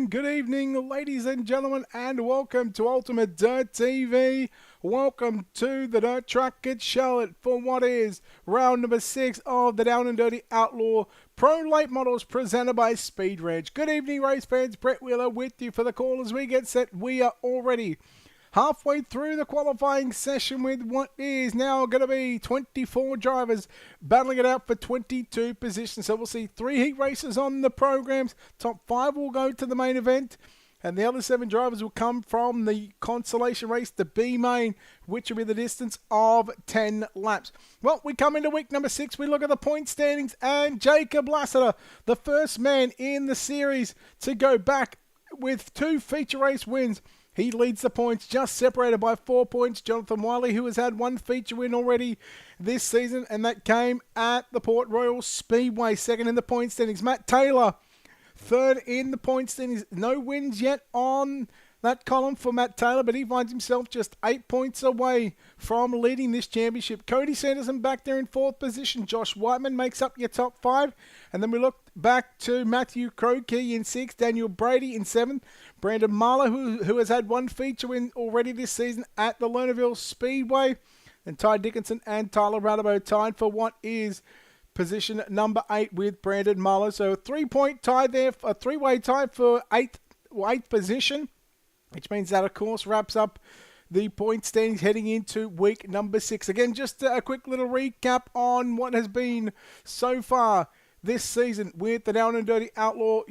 and good evening, ladies and gentlemen, and welcome to Ultimate Dirt TV. Welcome to the Dirt Track at Charlotte for what is round number 6 of the Down and Dirty Outlaw Pro Late Models presented by Speed Ranch. Good evening, race fans. Brett Wheeler with you for the call as we get set. We are already halfway through the qualifying session with what is now going to be 24 drivers battling it out for 22 positions. So we'll see 3 heat races on the programs. Top 5 will go to the main event, and the other 7 drivers will come from the consolation race, the B main, which will be the distance of 10 laps. Well, we come into week number 6. We look at the point standings, and Jacob Lassiter, the first man in the series to go back with 2 feature race wins. He leads the points, just separated by 4 points. Jonathan Wiley, who has had 1 feature win already this season, and that came at the Port Royal Speedway. Second in the point standings, Matt Taylor. Third in the point standings. No wins yet on that column for Matt Taylor, but he finds himself just 8 points away from leading this championship. Cody Sanderson back there in 4th position. Josh Whiteman makes up your top 5. And then we look back to Matthew Crokey in 6th, Daniel Brady in 7th, Brandon Marlowe, who has had 1 feature win already this season at the Lernerville Speedway, and Ty Dickinson and Tyler Radabo tied for what is position number 8 with Brandon Marlowe. So a 3-point tie there, a 3-way tie for 8th position, which means that, of course, wraps up the point standings heading into week number 6. Again, just a quick little recap on what has been so far this season with the Down and Dirty Outlaw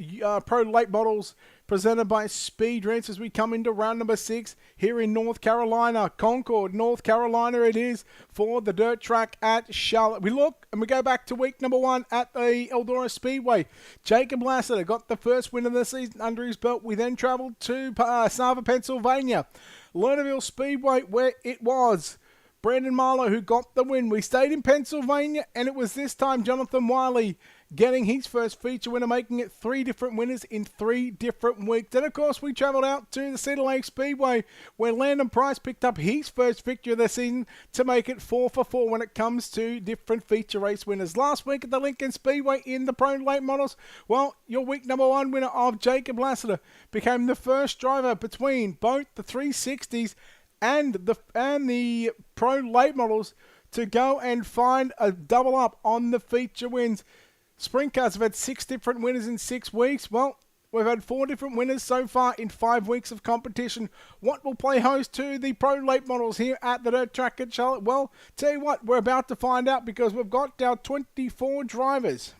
Pro Late Models presented by Speed Ranch as we come into round number 6 here in North Carolina. Concord, North Carolina it is for the Dirt Track at Charlotte. We look and we go back to week number 1 at the Eldora Speedway. Jacob Lassiter got the first win of the season under his belt. We then travelled to Sava, Pennsylvania. Lernerville Speedway, where it was Brandon Marlowe who got the win. We stayed in Pennsylvania, and it was this time Jonathan Wiley getting his first feature winner, making it 3 different winners in 3 different weeks. Then, of course, we travelled out to the Cedar Lake Speedway, where Landon Price picked up his first victory of the season to make it 4 for 4 when it comes to different feature race winners. Last week at the Lincoln Speedway in the Pro Late Models, well, your week number 1 winner of Jacob Lassiter became the first driver between both the 360s and the Pro Late Models to go and find a double up on the feature wins. Sprint cars have had 6 different winners in 6 weeks. Well, we've had 4 different winners so far in 5 weeks of competition. What will play host to the Pro Late Models here at the Dirt Track at Charlotte? Well, tell you what, we're about to find out because we've got our 24 drivers.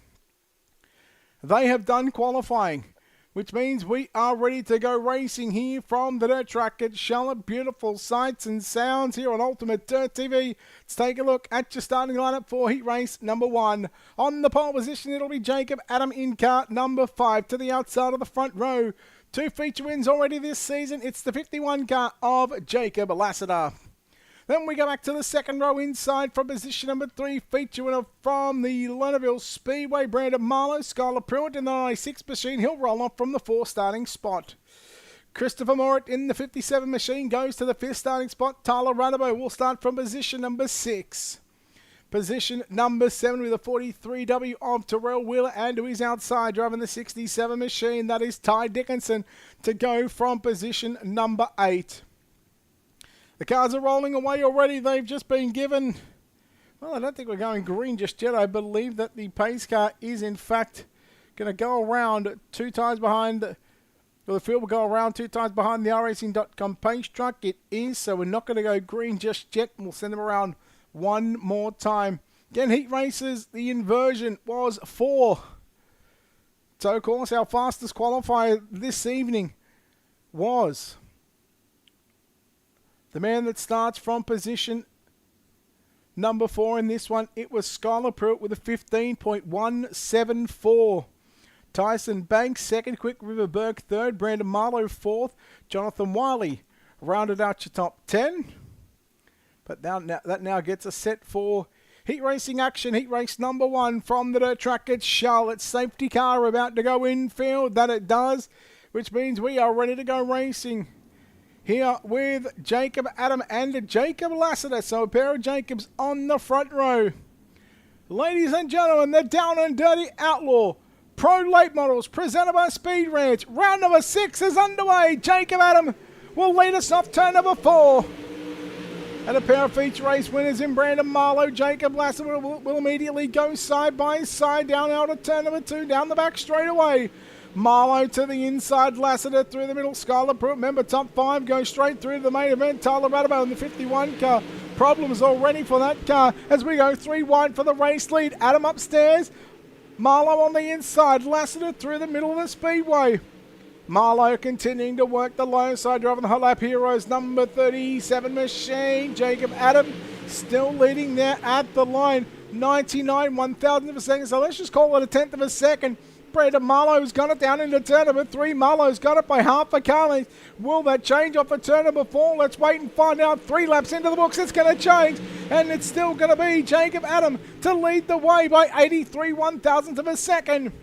They have done qualifying, which means we are ready to go racing here from the Dirt Track at Charlotte. Beautiful sights and sounds here on Ultimate Dirt TV. Let's take a look at your starting lineup for heat race number 1. On the pole position, it'll be Jacob Adam in car number 5 to the outside of the front row. 2 feature wins already this season. It's the 51 car of Jacob Lassiter. Then we go back to the second row inside from position number 3. Feature winner from the Lernerville Speedway, Brandon Marlowe. Skylar Pruitt in the 96 machine. He'll roll off from the 4th starting spot. Christopher Morit in the 57 machine goes to the 5th starting spot. Tyler Radabo will start from position number 6. Position number 7 with a 43W of Terrell Wheeler, and to his outside driving the 67 machine. That is Ty Dickinson to go from position number 8. The cars are rolling away already. They've just been given, well, I don't think we're going green just yet. I believe that the pace car is, in fact, going to go around 2 times behind, well, the field will go around 2 times behind the iRacing.com pace truck. It is, so we're not going to go green just yet. We'll send them around 1 more time. Again, heat races, the inversion was 4. So, of course, our fastest qualifier this evening was the man that starts from position number 4 in this one. It was Skylar Pruitt with a 15.174. Tyson Banks, 2nd. Quick River Burke, 3rd. Brandon Marlowe, 4th. Jonathan Wiley rounded out your top 10. But that now gets us set for heat racing action. Heat race number 1 from the Dirt Track at Charlotte. Safety car about to go infield. That it does, which means we are ready to go racing here with Jacob Adam and Jacob Lassiter. So a pair of Jacobs on the front row. Ladies and gentlemen, the Down and Dirty Outlaw Pro Late Models, presented by Speed Ranch. Round number 6 is underway. Jacob Adam will lead us off turn number 4. And a pair of feature race winners in Brandon Marlowe. Jacob Lassiter will immediately go side by side down out of turn number 2, down the back straight away. Marlowe to the inside, Lassiter through the middle. Skylar Pruitt, remember top 5, goes straight through to the main event. Tyler Radabo in the 51 car. Problems already for that car as we go 3 wide for the race lead. Adam upstairs. Marlowe on the inside, Lassiter through the middle of the speedway. Marlowe continuing to work the low side, driving the Hot Lap Heroes number 37 machine. Jacob Adam still leading there at the line. 99 1,000th of a second, so let's just call it a 10th of a second. Brandon Marlowe's got it down into turn number 3. Marlowe's got it by half a car length. Will that change off of turn number 4? Let's wait and find out. 3 laps into the books, it's going to change. And it's still going to be Jacob Adam to lead the way by 83 1,000th of a second.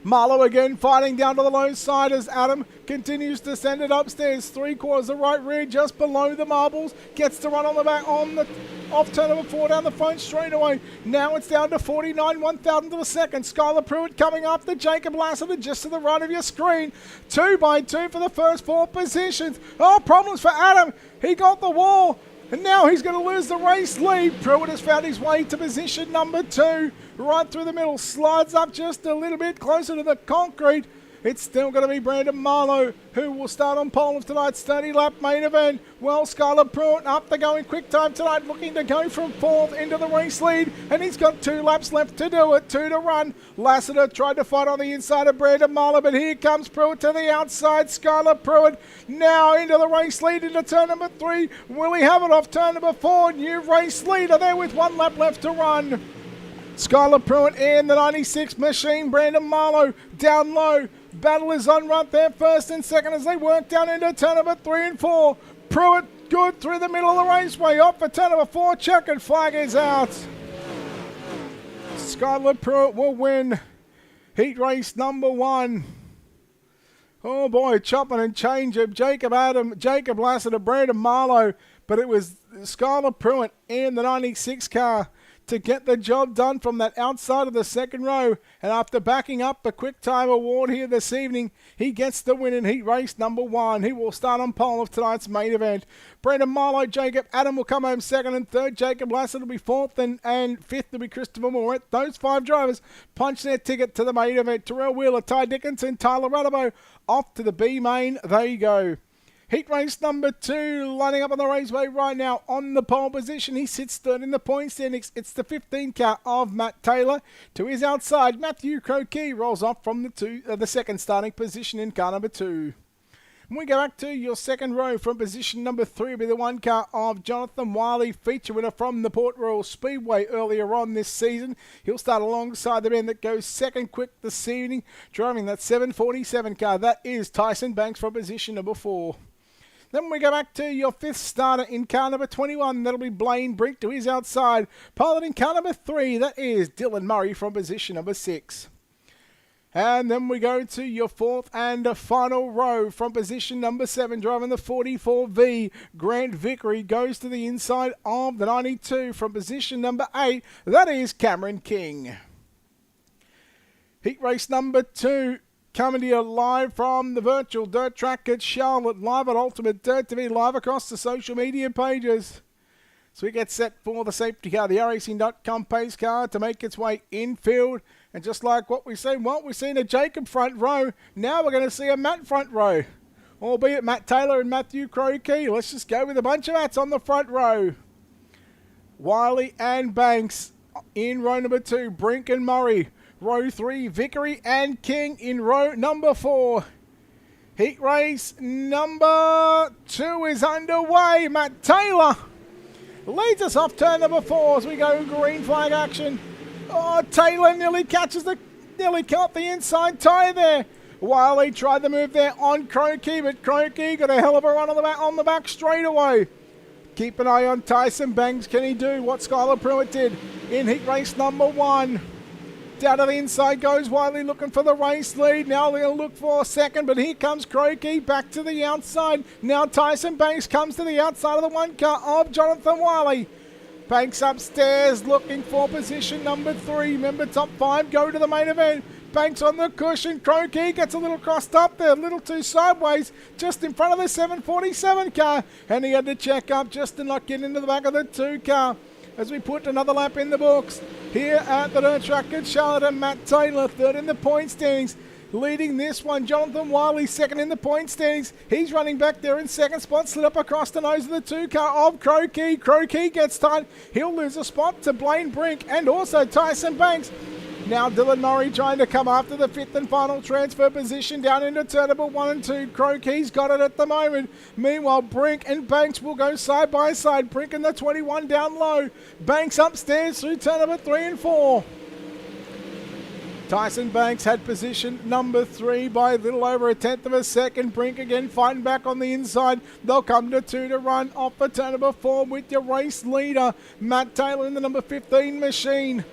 Marlowe again fighting down to the low side as Adam continues to send it upstairs. 3/4 the right rear just below the marbles. Gets to run on the back on the off turn number 4 down the front straight away. Now it's down to 49 1,000th of a second. Skylar Pruitt coming after Jacob Lassiter just to the right of your screen. 2 by 2 for the first 4 positions. Oh, problems for Adam. He got the wall. And now he's going to lose the race lead. Pruitt has found his way to position number 2. Right through the middle. Slides up just a little bit closer to the concrete. It's still going to be Brandon Marlowe who will start on pole of tonight's 30-lap main event. Well, Skylar Pruitt up the going quick time tonight, looking to go from 4th into the race lead. And he's got 2 laps left to do it, 2 to run. Lassiter tried to fight on the inside of Brandon Marlowe, but here comes Pruitt to the outside. Skylar Pruitt now into the race lead into turn number 3. Will he have it off turn number 4? New race leader there with 1 lap left to run. Skylar Pruitt in the 96 machine. Brandon Marlowe down low. Battle is on right there, first and second as they work down into turn number 3 and 4. Pruitt good through the middle of the raceway. Off for turn number 4. Checkered flag is out. Skylar Pruitt will win heat race number 1. Oh boy, chopping and change of Jacob Adam, Jacob Lassiter, Brandon Marlowe. But it was Skylar Pruitt in the 96 car to get the job done from that outside of the second row. And after backing up the quick time award here this evening, he gets the win in heat race number 1. He will start on pole of tonight's main event. Brandon Marlowe, Jacob Adam will come home 2nd and 3rd. Jacob Lassiter will be 4th and 5th will be Christopher Moret. Those 5 drivers punch their ticket to the main event. Terrell Wheeler, Ty Dickinson, Tyler Radabo off to the B main. There you go. Heat race number 2, lining up on the raceway right now on the pole position. He sits 3rd in the point standings. It's the 15 car of Matt Taylor. To his outside, Matthew Croquet rolls off from the second starting position in car number 2. And we go back to your second row from position number 3 will be the 1 car of Jonathan Wiley, feature winner from the Port Royal Speedway earlier on this season. He'll start alongside the man that goes second quick this evening, driving that 747 car. That is Tyson Banks from position number 4. Then we go back to your 5th starter in car number 21. That'll be Blaine Brink to his outside. Pilot in car number 3, that is Dylan Murray from position number 6. And then we go to your 4th and final row from position number 7. Driving the 44V, Grant Vickery goes to the inside of the 92 from position number 8. That is Cameron King. Heat race number 2. Coming to you live from the virtual dirt track at Charlotte, live at Ultimate Dirt TV, live across the social media pages. So we get set for the safety car, the racing.com pace car to make its way infield. And just like what we've seen a Jacob front row, now we're going to see a Matt front row. Albeit Matt Taylor and Matthew Croquet. Let's just go with a bunch of Matts on the front row. Wiley and Banks in row number 2, Brink and Murray. Row 3, Vickery and King in row number 4. Heat race number 2 is underway. Matt Taylor leads us off turn number 4 as we go green flag action. Oh, Taylor nearly caught the inside tie there. Wiley tried the move there on Croquet, but Croquet got a hell of a run on the back straightaway. Keep an eye on Tyson Banks. Can he do what Skylar Pruitt did in heat race number 1? Down to the inside goes Wiley looking for the race lead. Now they're going to look for a second, but here comes Croquet back to the outside. Now Tyson Banks comes to the outside of the 1 car of Jonathan Wiley. Banks upstairs looking for position number 3. Remember, top 5 go to the main event. Banks on the cushion. Croaky gets a little crossed up there, a little too sideways, just in front of the 747 car. And he had to check up just to not get into the back of the 2 car. As we put another lap in the books here at the dirt track at Charlotte, and Matt Taylor third in the point standings. Leading this one, Jonathan Wiley second in the point standings. He's running back there in second spot, slid up across the nose of the 2 car of Croaky. Croaky gets tight. He'll lose a spot to Blaine Brink and also Tyson Banks. Now Dylan Murray trying to come after the 5th and final transfer position down into turn number 1 and 2. Croaky's got it at the moment. Meanwhile, Brink and Banks will go side by side. Brink in the 21 down low. Banks upstairs through turn number 3 and 4. Tyson Banks had position number 3 by a little over a tenth of a second. Brink again fighting back on the inside. They'll come to 2 to run off for turn number 4 with your race leader, Matt Taylor in the number 15 machine.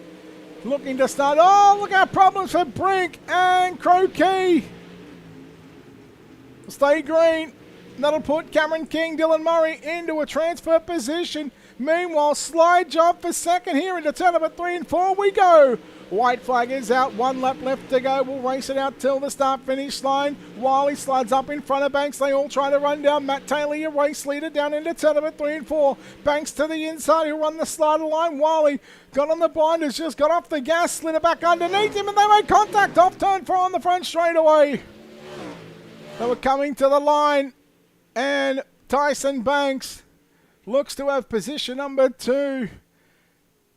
Looking to start. Oh, look at problems for Brink and Croaky. Stay green. That'll put Cameron King, Dylan Murray into a transfer position. Meanwhile, slide job for second here into turn number 3 and 4 we go. White flag is out, 1 lap left to go. We'll race it out till the start-finish line. Wiley slides up in front of Banks. They all try to run down. Matt Taylor, your race leader, down into turn number 3 and 4. Banks to the inside. He'll run the slider line. Wiley got on the blinders, just got off the gas, slid it back underneath him, and they made contact off turn 4 on the front straightaway. They were coming to the line, and Tyson Banks looks to have position number 2.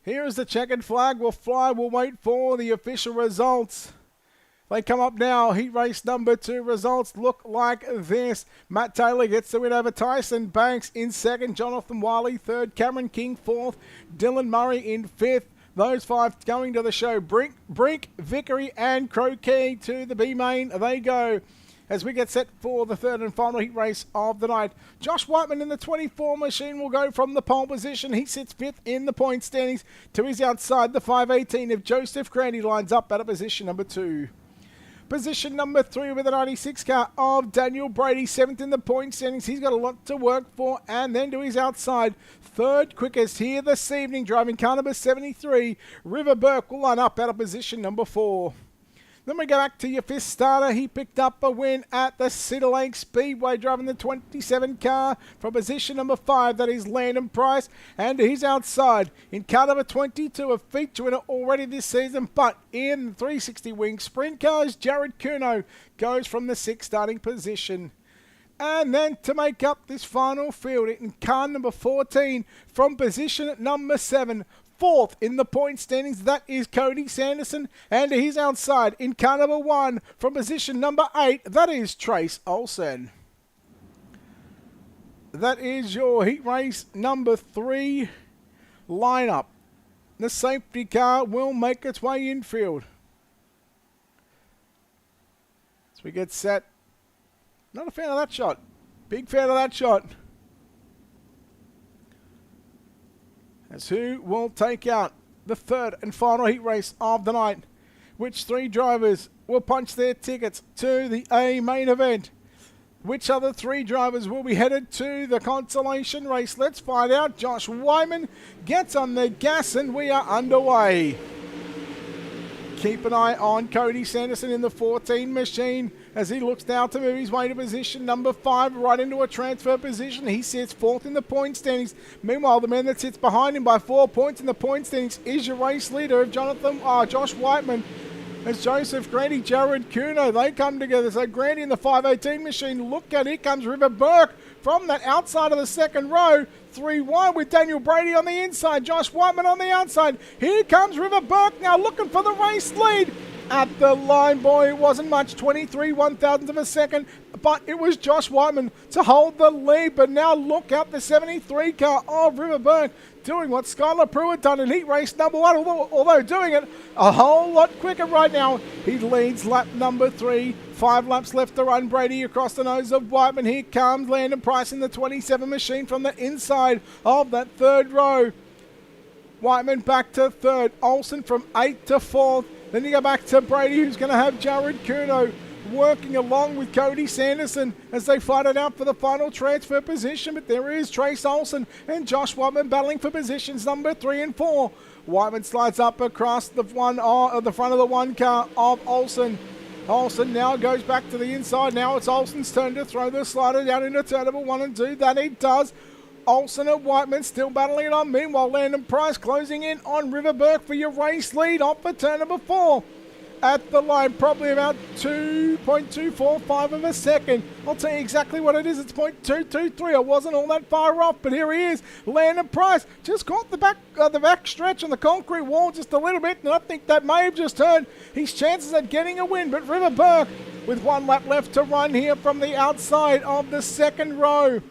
Here is the checkered flag. Will fly. We'll wait for the official results. They come up now. Heat race number 2 results look like this. Matt Taylor gets the win over Tyson Banks in second. Jonathan Wiley third. Cameron King fourth. Dylan Murray in fifth. Those 5 going to the show. Brink, Vickery and Croaky to the B main. They go. As we get set for the third and final heat race of the night. Josh Whiteman in the 24 machine will go from the pole position. He sits 5th in the point standings. To his outside, the 518 of Joseph Grandy lines up at a position number 2. Position number 3 with an RD6 car of Daniel Brady, 7th in the point standings. He's got a lot to work for. And then to his outside, third quickest here this evening, driving car number 73. River Burke will line up at a position number 4. Then we go back to your 5th starter. He picked up a win at the Cedar Lake Speedway, driving the 27 car from position number 5. That is Landon Price. And he's outside in car number 22, a feature winner already this season. But in the 360 wing sprint cars, Jared Kuno goes from the 6th starting position. And then to make up this final field in car number 14 from position number 7. 4th in the point standings, that is Cody Sanderson, and he's outside in car number 1 from position number 8, that is Trace Olsen. That is your heat race number 3 lineup. The safety car will make its way infield. As we get set, not a fan of that shot, big fan of that shot. As who will take out the third and final heat race of the night. Which 3 drivers will punch their tickets to the A main event? Which other 3 drivers will be headed to the consolation race? Let's find out. Josh Wyman gets on the gas and we are underway. Keep an eye on Cody Sanderson in the 14 machine as he looks now to move his way to position number 5, right into a transfer position. He sits 4th in the point standings. Meanwhile, the man that sits behind him by 4 points in the point standings is your race leader of Josh Whiteman. As Joseph Grandy, Jared Kuno, they come together. So Grandy in the 518 machine. Look at, here comes River Burke from that outside of the second row. 3 wide with Daniel Brady on the inside. Josh Whiteman on the outside. Here comes River Burke now looking for the race lead. At the line, boy, it wasn't much, 23 1,000ths of a second, but it was Josh Whiteman to hold the lead. But now look out, the 73 car of River Burke doing what Skylar Pruitt done in heat race number 1, although doing it a whole lot quicker right now. He leads lap number 3, 5 laps left to run. Brady across the nose of Whiteman. Here comes Landon Price in the 27 machine from the inside of that third row. Whiteman back to third, Olsen from 8th to 4th. Then you go back to Brady, who's going to have Jared Kuno working along with Cody Sanderson as they fight it out for the final transfer position. But there is Trace Olsen and Josh Whiteman battling for positions number 3 and 4. Whiteman slides up across the front of the one car of Olsen. Olsen now goes back to the inside. Now it's Olsen's turn to throw the slider down into turn number 1 and 2. That he does. Olsen and Whiteman still battling it on. Meanwhile, Landon Price closing in on River Burke for your race lead off for turn number 4. At the line, probably about 2.245 of a second. I'll tell you exactly what it is. It's 0.223. I wasn't all that far off, but here he is. Landon Price just caught the back stretch on the concrete wall just a little bit, and I think that may have just hurt his chances at getting a win. But River Burke with 1 lap left to run here from the outside of the second row.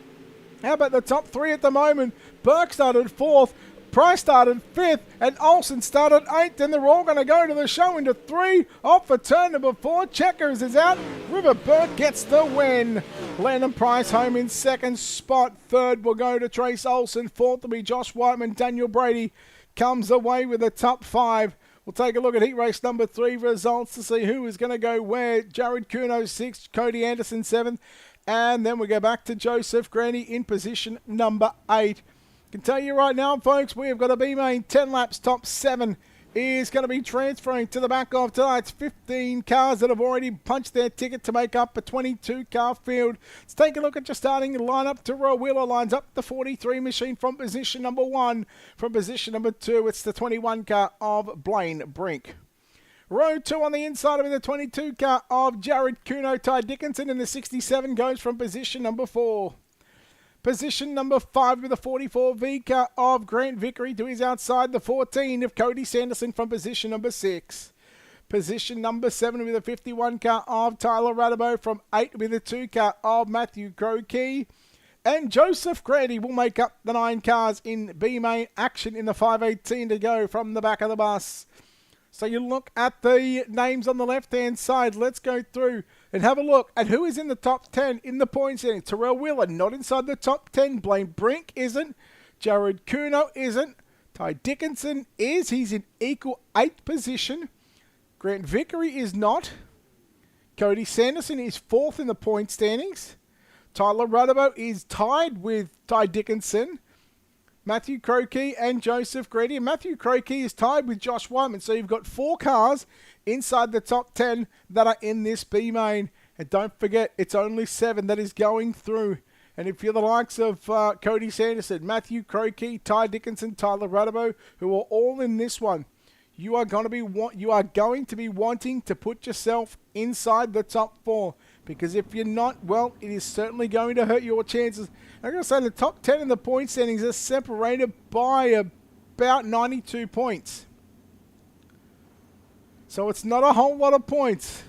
How about the top 3 at the moment? Burke started 4th. Price started 5th, and Olsen started 8th, and they're all going to go to the show into 3. Off for turn number 4. Checkers is out. River Burke gets the win. Landon Price home in 2nd spot. 3rd will go to Trace Olsen. 4th will be Josh Whiteman. Daniel Brady comes away with the top 5. We'll take a look at heat race number 3 results to see who is going to go where. Jared Kuno 6th, Cody Anderson 7th, and then we go back to Joseph Granny in position number 8. Can tell you right now, folks, we have got a B-main 10 laps, top 7 is going to be transferring to the back of tonight's 15 cars that have already punched their ticket to make up a 22-car field. Let's take a look at your starting lineup. Terrell Wheeler lines up the 43 machine from position number 1. From position number 2, it's the 21 car of Blaine Brink. Row 2 on the inside of the 22 car of Jared Kuno. Ty Dickinson in the 67 goes from position number 4. Position number 5 with the 44V car of Grant Vickery to his outside. The 14 of Cody Sanderson from position number 6. Position number 7 with the 51 car of Tyler Radabo from 8 with the 2 car of Matthew Crokey. And Joseph Grady will make up the 9 cars in B-main action in the 518 to go from the back of the bus. So you look at the names on the left-hand side. Let's go through and have a look at who is in the top 10 in the points standing. Terrell Wheeler not inside the top 10. Blaine Brink isn't. Jared Kuno isn't. Ty Dickinson is. He's in equal 8th position. Grant Vickery is not. Cody Sanderson is 4th in the point standings. Tyler Rudabo is tied with Ty Dickinson. Matthew Crokey and Joseph Grady. Matthew Crokey is tied with Josh Whiteman. So you've got 4 cars inside the top 10 that are in this B-main. And don't forget, it's only 7 that is going through. And if you're the likes of Cody Sanderson, Matthew Crokey, Ty Dickinson, Tyler Radabo, who are all in this one, you are going to be wanting to put yourself inside the top 4. Because if you're not, well, it is certainly going to hurt your chances. I'm going to say the top 10 in the point standings are separated by about 92 points. So it's not a whole lot of points.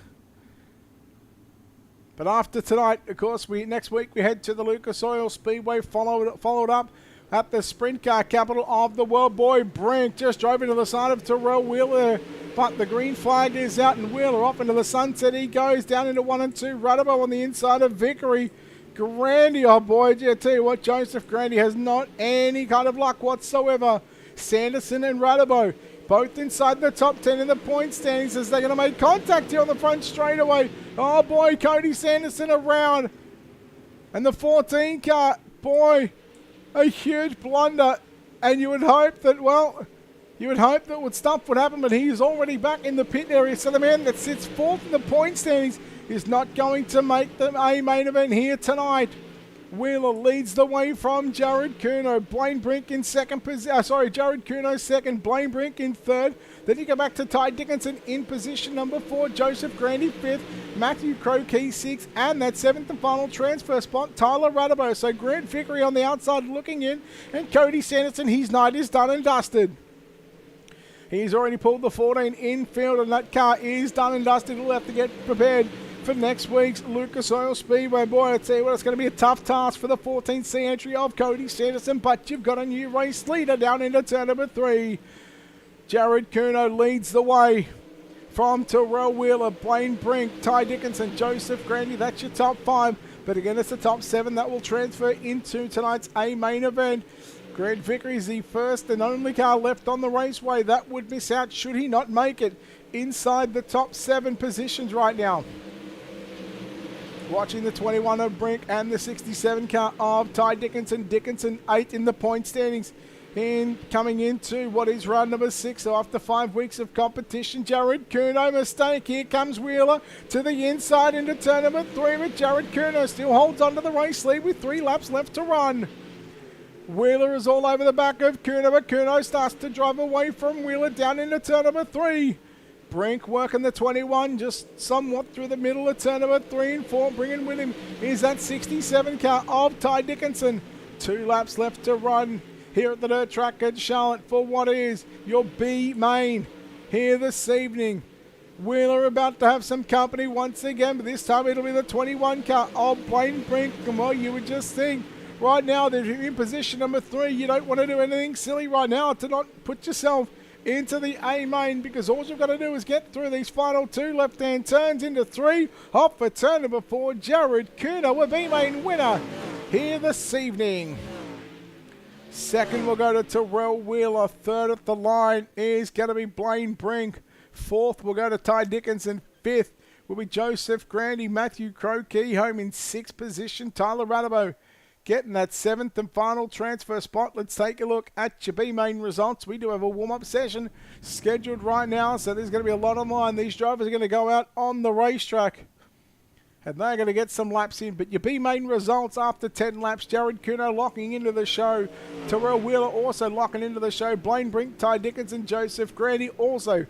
But after tonight, of course, next week we head to the Lucas Oil Speedway, followed up at the sprint car capital of the world. Boy, Brink just drove into the side of Terrell Wheeler, but the green flag is out and Wheeler off into the sunset. He goes down into 1 and 2. Rudabo on the inside of Vickery. Grandy, oh boy, I tell you what, Joseph Grandy has not any kind of luck whatsoever. Sanderson and Rudabo both inside the top 10 in the point standings as they're going to make contact here on the front straightaway. Oh boy, Cody Sanderson around. And the 14 car, boy, a huge blunder. And you would hope that, well, stuff would happen, but he is already back in the pit area. So the man that sits 4th in the point standings is not going to make the main event here tonight. Wheeler leads the way from Jared Kuno. Blaine Brink in second position. Jared Kuno second. Blaine Brink in 3rd. Then you go back to Ty Dickinson in position number 4. Joseph Grandy 5th. Matthew Crokey 6th. And that 7th and final transfer spot, Tyler Rudabo. So Grant Vickery on the outside looking in. And Cody Sanderson, his night is done and dusted. He's already pulled the 14 infield, and that car is done and dusted. He'll have to get prepared for next week's Lucas Oil Speedway. Boy, I tell you what, it's going to be a tough task for the 14C entry of Cody Sanderson, but you've got a new race leader down into turn number 3. Jared Kuno leads the way from Terrell Wheeler, Blaine Brink, Ty Dickinson, Joseph Grandy. That's your top 5. But again, it's the top 7 that will transfer into tonight's A main event. Grant Vickery is the first and only car left on the raceway. That would miss out should he not make it inside the top 7 positions right now. Watching the 21 of Brink and the 67 car of Ty Dickinson. Dickinson 8th in the point standings. Coming into what is round number 6. So after 5 weeks of competition, Jared Curnow mistake. Here comes Wheeler to the inside into turn number 3. But Jared Curnow still holds onto the race lead with 3 laps left to run. Wheeler is all over the back of Curnow, but Curnow starts to drive away from Wheeler down into turn number 3. Brink working the 21 just somewhat through the middle of turn number 3 and 4. Bringing with him is that 67 car of Ty Dickinson. 2 laps left to run here at the dirt track at Charlotte for what is your B main here this evening. Wheeler about to have some company once again, but this time it'll be the 21 car of Blaine Brink. And well, you would just think right now they're in position number 3. You don't want to do anything silly right now to not put yourself into the A main, because all you've got to do is get through these final 2 left-hand turns into 3. Off for turn number 4, Jared Curnow, a B main winner here this evening. Second will go to Terrell Wheeler. Third at the line is going to be Blaine Brink. Fourth will go to Ty Dickinson. Fifth will be Joseph Grandy. Matthew Crokey home in 6th position. Tyler Radabo getting that 7th and final transfer spot. Let's take a look at your B main results. We do have a warm-up session scheduled right now, so there's going to be a lot on line. These drivers are going to go out on the racetrack, and they're going to get some laps in. But your B main results after 10 laps, Jared Curnow locking into the show. Terrell Wheeler also locking into the show. Blaine Brink, Ty Dickinson, Joseph Grandy also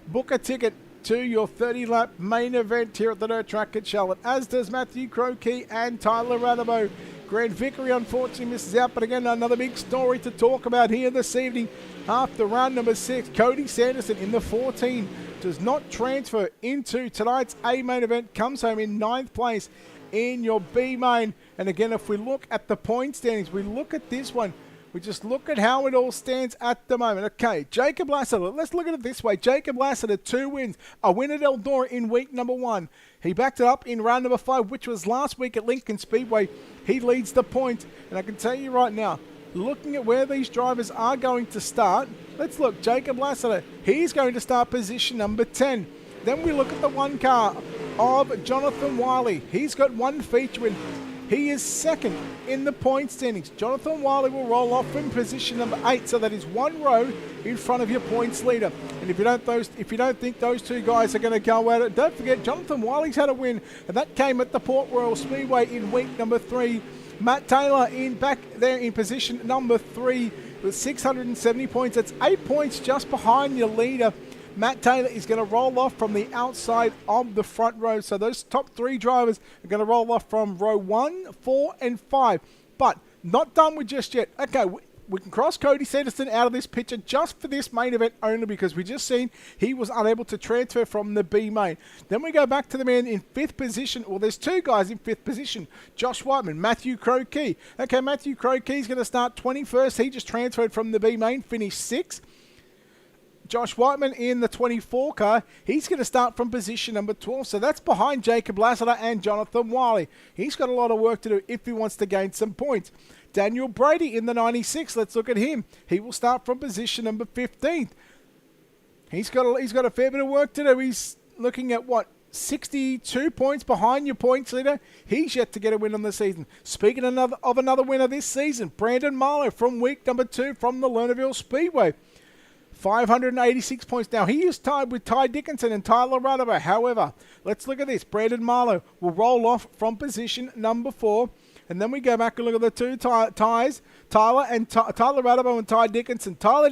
book a ticket to your 30-lap main event here at the dirt track at Charlotte, as does Matthew Crokey and Tyler Radabo. Grant Vickery unfortunately misses out, but again, another big story to talk about here this evening. After round number 6, Cody Sanderson in the 14 does not transfer into tonight's A main event, comes home in 9th place in your B main. And again, if we look at the point standings, we look at this one, we just look at how it all stands at the moment. Okay, Jacob Lassiter, let's look at it this way. Jacob Lassiter, 2 wins, a win at Eldora in week number 1. He backed it up in round number 5, which was last week at Lincoln Speedway. He leads the point, and I can tell you right now, looking at where these drivers are going to start, let's look. Jacob Lassiter, he's going to start position number 10. Then we look at the 1 car of Jonathan Wiley. He's got 1 feature win. He is 2nd in the point standings. Jonathan Wiley will roll off from position number 8, so that is 1 row in front of your points leader. And if you don't think those 2 guys are going to go at it, don't forget Jonathan Wiley's had a win, and that came at the Port Royal Speedway in week number 3. Matt Taylor back there in position number 3 with 670 points. That's 8 points just behind your leader. Matt Taylor is going to roll off from the outside of the front row. So those top 3 drivers are going to roll off from row 1, 4, and 5. But not done with just yet. Okay, we can cross Cody Sanderson out of this picture just for this main event only, because we just seen he was unable to transfer from the B main. Then we go back to the man in 5th position. Well, there's 2 guys in 5th position. Josh Whiteman, Matthew Crokey. Okay, Matthew Crokey's going to start 21st. He just transferred from the B main, finished 6th. Josh Whiteman in the 24 car, he's going to start from position number 12. So that's behind Jacob Lassiter and Jonathan Wiley. He's got a lot of work to do if he wants to gain some points. Daniel Brady in the 96, let's look at him. He will start from position number 15th. He's got a fair bit of work to do. He's looking at, 62 points behind your points leader. He's yet to get a win on the season. Speaking of another winner this season, Brandon Marlowe from week number 2 from the Lernerville Speedway. 586 points. Now, he is tied with Ty Dickinson and Tyler Radabo. However, let's look at this. Brandon Marlowe will roll off from position number 4. And then we go back and look at the 2 ties. Tyler Radabo and Ty Dickinson. Tyler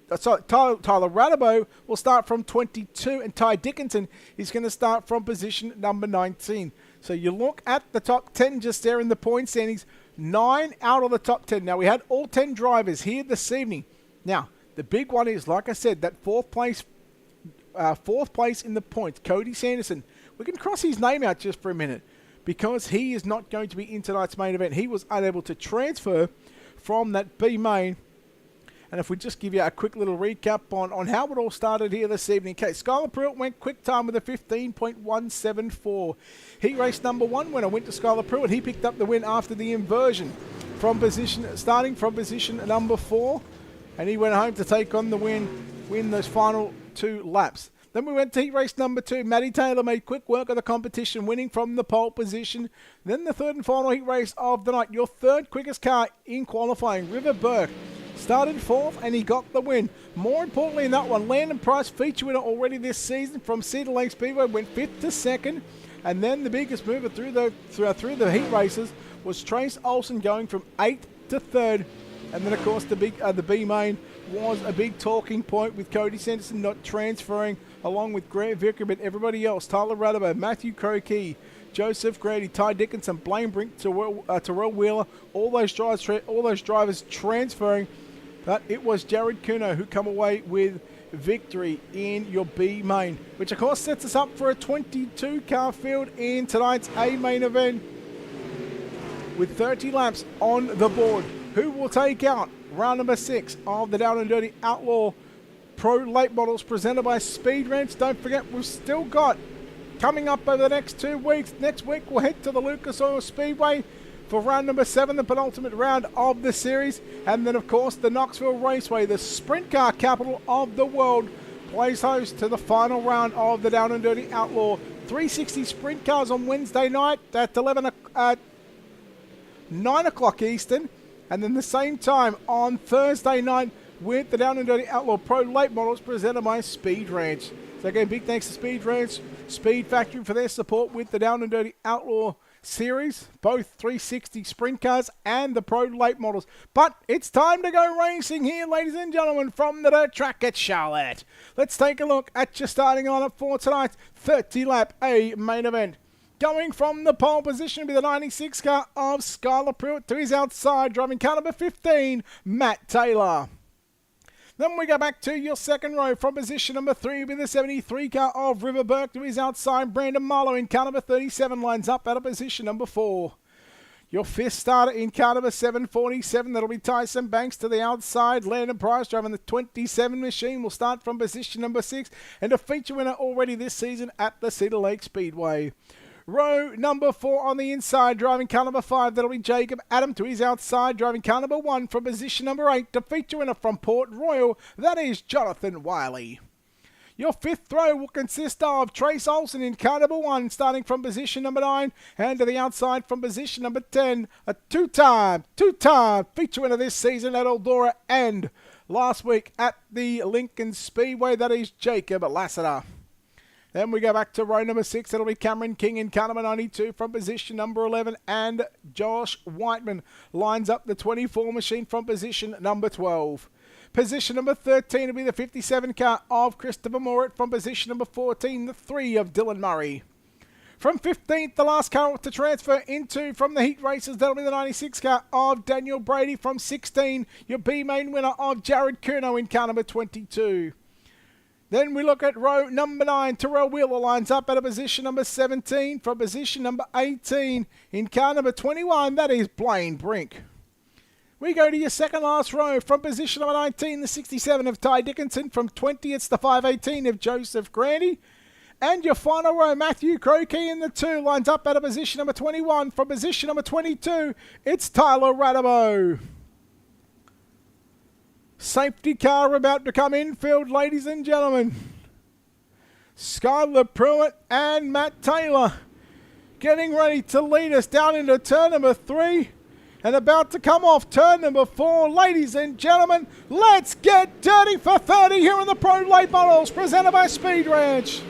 Radabo will start from 22, and Ty Dickinson is going to start from position number 19. So you look at the top 10 just there in the point standings. 9 out of the top 10. Now, we had all 10 drivers here this evening. Now, the big one is, like I said, that 4th place in the points, Cody Sanderson. We can cross his name out just for a minute, because he is not going to be in tonight's main event. He was unable to transfer from that B main. And if we just give you a quick little recap on how it all started here this evening. Okay, Skylar Pruitt went quick time with a 15.174. He raced number 1 winner, went to Skylar Pruitt. He picked up the win after the inversion starting from position number 4. And he went home to take on the win those final 2 laps. Then we went to heat race number 2. Matty Taylor made quick work of the competition, winning from the pole position. Then the third and final heat race of the night. Your third quickest car in qualifying, River Burke, started 4th and he got the win. More importantly in that one, Landon Price, feature winner already this season from Cedar Lake Speedway, went 5th to 2nd. And then the biggest mover through the heat races was Trace Olsen, going from 8th to 3rd. And then, of course, the B main was a big talking point, with Cody Sanderson not transferring, along with Grant Vicker, but everybody else, Tyler Radabo, Matthew Crokey, Joseph Grady, Ty Dickinson, Blaine Brink, Terrell Wheeler, all those drivers transferring. But it was Jared Kuno who come away with victory in your B main, which of course sets us up for a 22 car field in tonight's A main event, with 30 laps on the board. Who will take out round number 6 of the Down and Dirty Outlaw Pro Late Models, presented by Speed Ranch? Don't forget, we've still got coming up over the next 2 weeks. Next week we'll head to the Lucas Oil Speedway for round number 7, the penultimate round of the series. And then, of course, the Knoxville Raceway, the sprint car capital of the world, plays host to the final round of the Down and Dirty Outlaw 360 sprint cars on Wednesday night at 9 o'clock Eastern. And then the same time on Thursday night with the Down and Dirty Outlaw Pro Late Models, presented by Speed Ranch. So again, big thanks to Speed Ranch, Speed Factory, for their support with the Down and Dirty Outlaw series, both 360 sprint cars and the Pro Late Models. But it's time to go racing here, ladies and gentlemen, from the dirt track at Charlotte. Let's take a look at your starting lineup for tonight's 30-lap A main event. Going from the pole position will be the 96 car of Skylar Pruitt. To his outside, driving car number 15, Matt Taylor. Then we go back to your second row. From position number 3 will be the 73 car of River Burke. To his outside, Brandon Marlowe in car number 37 lines up out of position number 4. Your fifth starter in car number 747, that'll be Tyson Banks. To the outside, Landon Price driving the 27 machine will start from position number 6, and a feature winner already this season at the Cedar Lake Speedway. Row number 4 on the inside, driving car number 5, that'll be Jacob Adam. To his outside, driving car number 1 from position number 8, to feature winner from Port Royal, that is Jonathan Wiley. Your fifth row will consist of Trace Olsen in car number 1, starting from position number 9, and to the outside from position number 10, a two-time feature winner this season at Eldora and last week at the Lincoln Speedway, that is Jacob Lassiter. Then we go back to row number 6. It'll be Cameron King in car number 92 from position number 11. And Josh Whiteman lines up the 24 machine from position number 12. Position number 13 will be the 57 car of Christopher Morit from position number 14. The 3 of Dylan Murray. From 15th, the last car to transfer into from the heat races, that'll be the 96 car of Daniel Brady. From 16, your B main winner of Jared Kuno in car number 22. Then we look at row number 9. Terrell Wheeler lines up at a position number 17. From position number 18 in car number 21, that is Blaine Brink. We go to your second last row. From position number 19, the 67 of Ty Dickinson. From 20, it's the 518 of Joseph Grandy. And your final row, Matthew Crokey in the 2 lines up at a position number 21. From position number 22, it's Tyler Radabo. Safety car about to come infield, ladies and gentlemen. Skylar Pruitt and Matt Taylor getting ready to lead us down into turn number 3 and about to come off turn number 4. Ladies and gentlemen, let's get dirty for 30 here in the Pro Late Models, presented by Speed Ranch.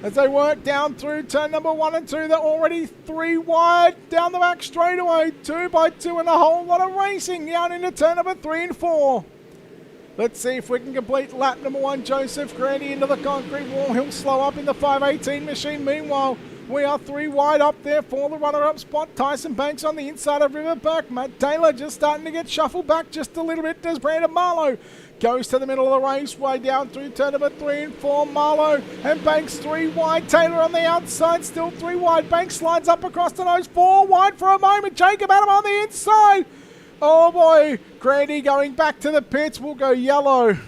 As they work down through turn number 1 and 2, they're already 3 wide down the back straightaway. 2 by 2 and a whole lot of racing down into turn number 3 and 4. Let's see if we can complete lap number 1. Joseph Grandy into the concrete wall. He'll slow up in the 518 machine. Meanwhile, we are 3 wide up there for the runner-up spot. Tyson Banks on the inside of River Burke. Matt Taylor just starting to get shuffled back just a little bit as Brandon Marlowe goes to the middle of the raceway down through turn number 3 and 4. Marlowe and Banks 3 wide. Taylor on the outside, still 3 wide. Banks slides up across the nose, 4 wide for a moment. Jacob Adam on the inside. Oh boy, Grandy going back to the pits. Will go yellow.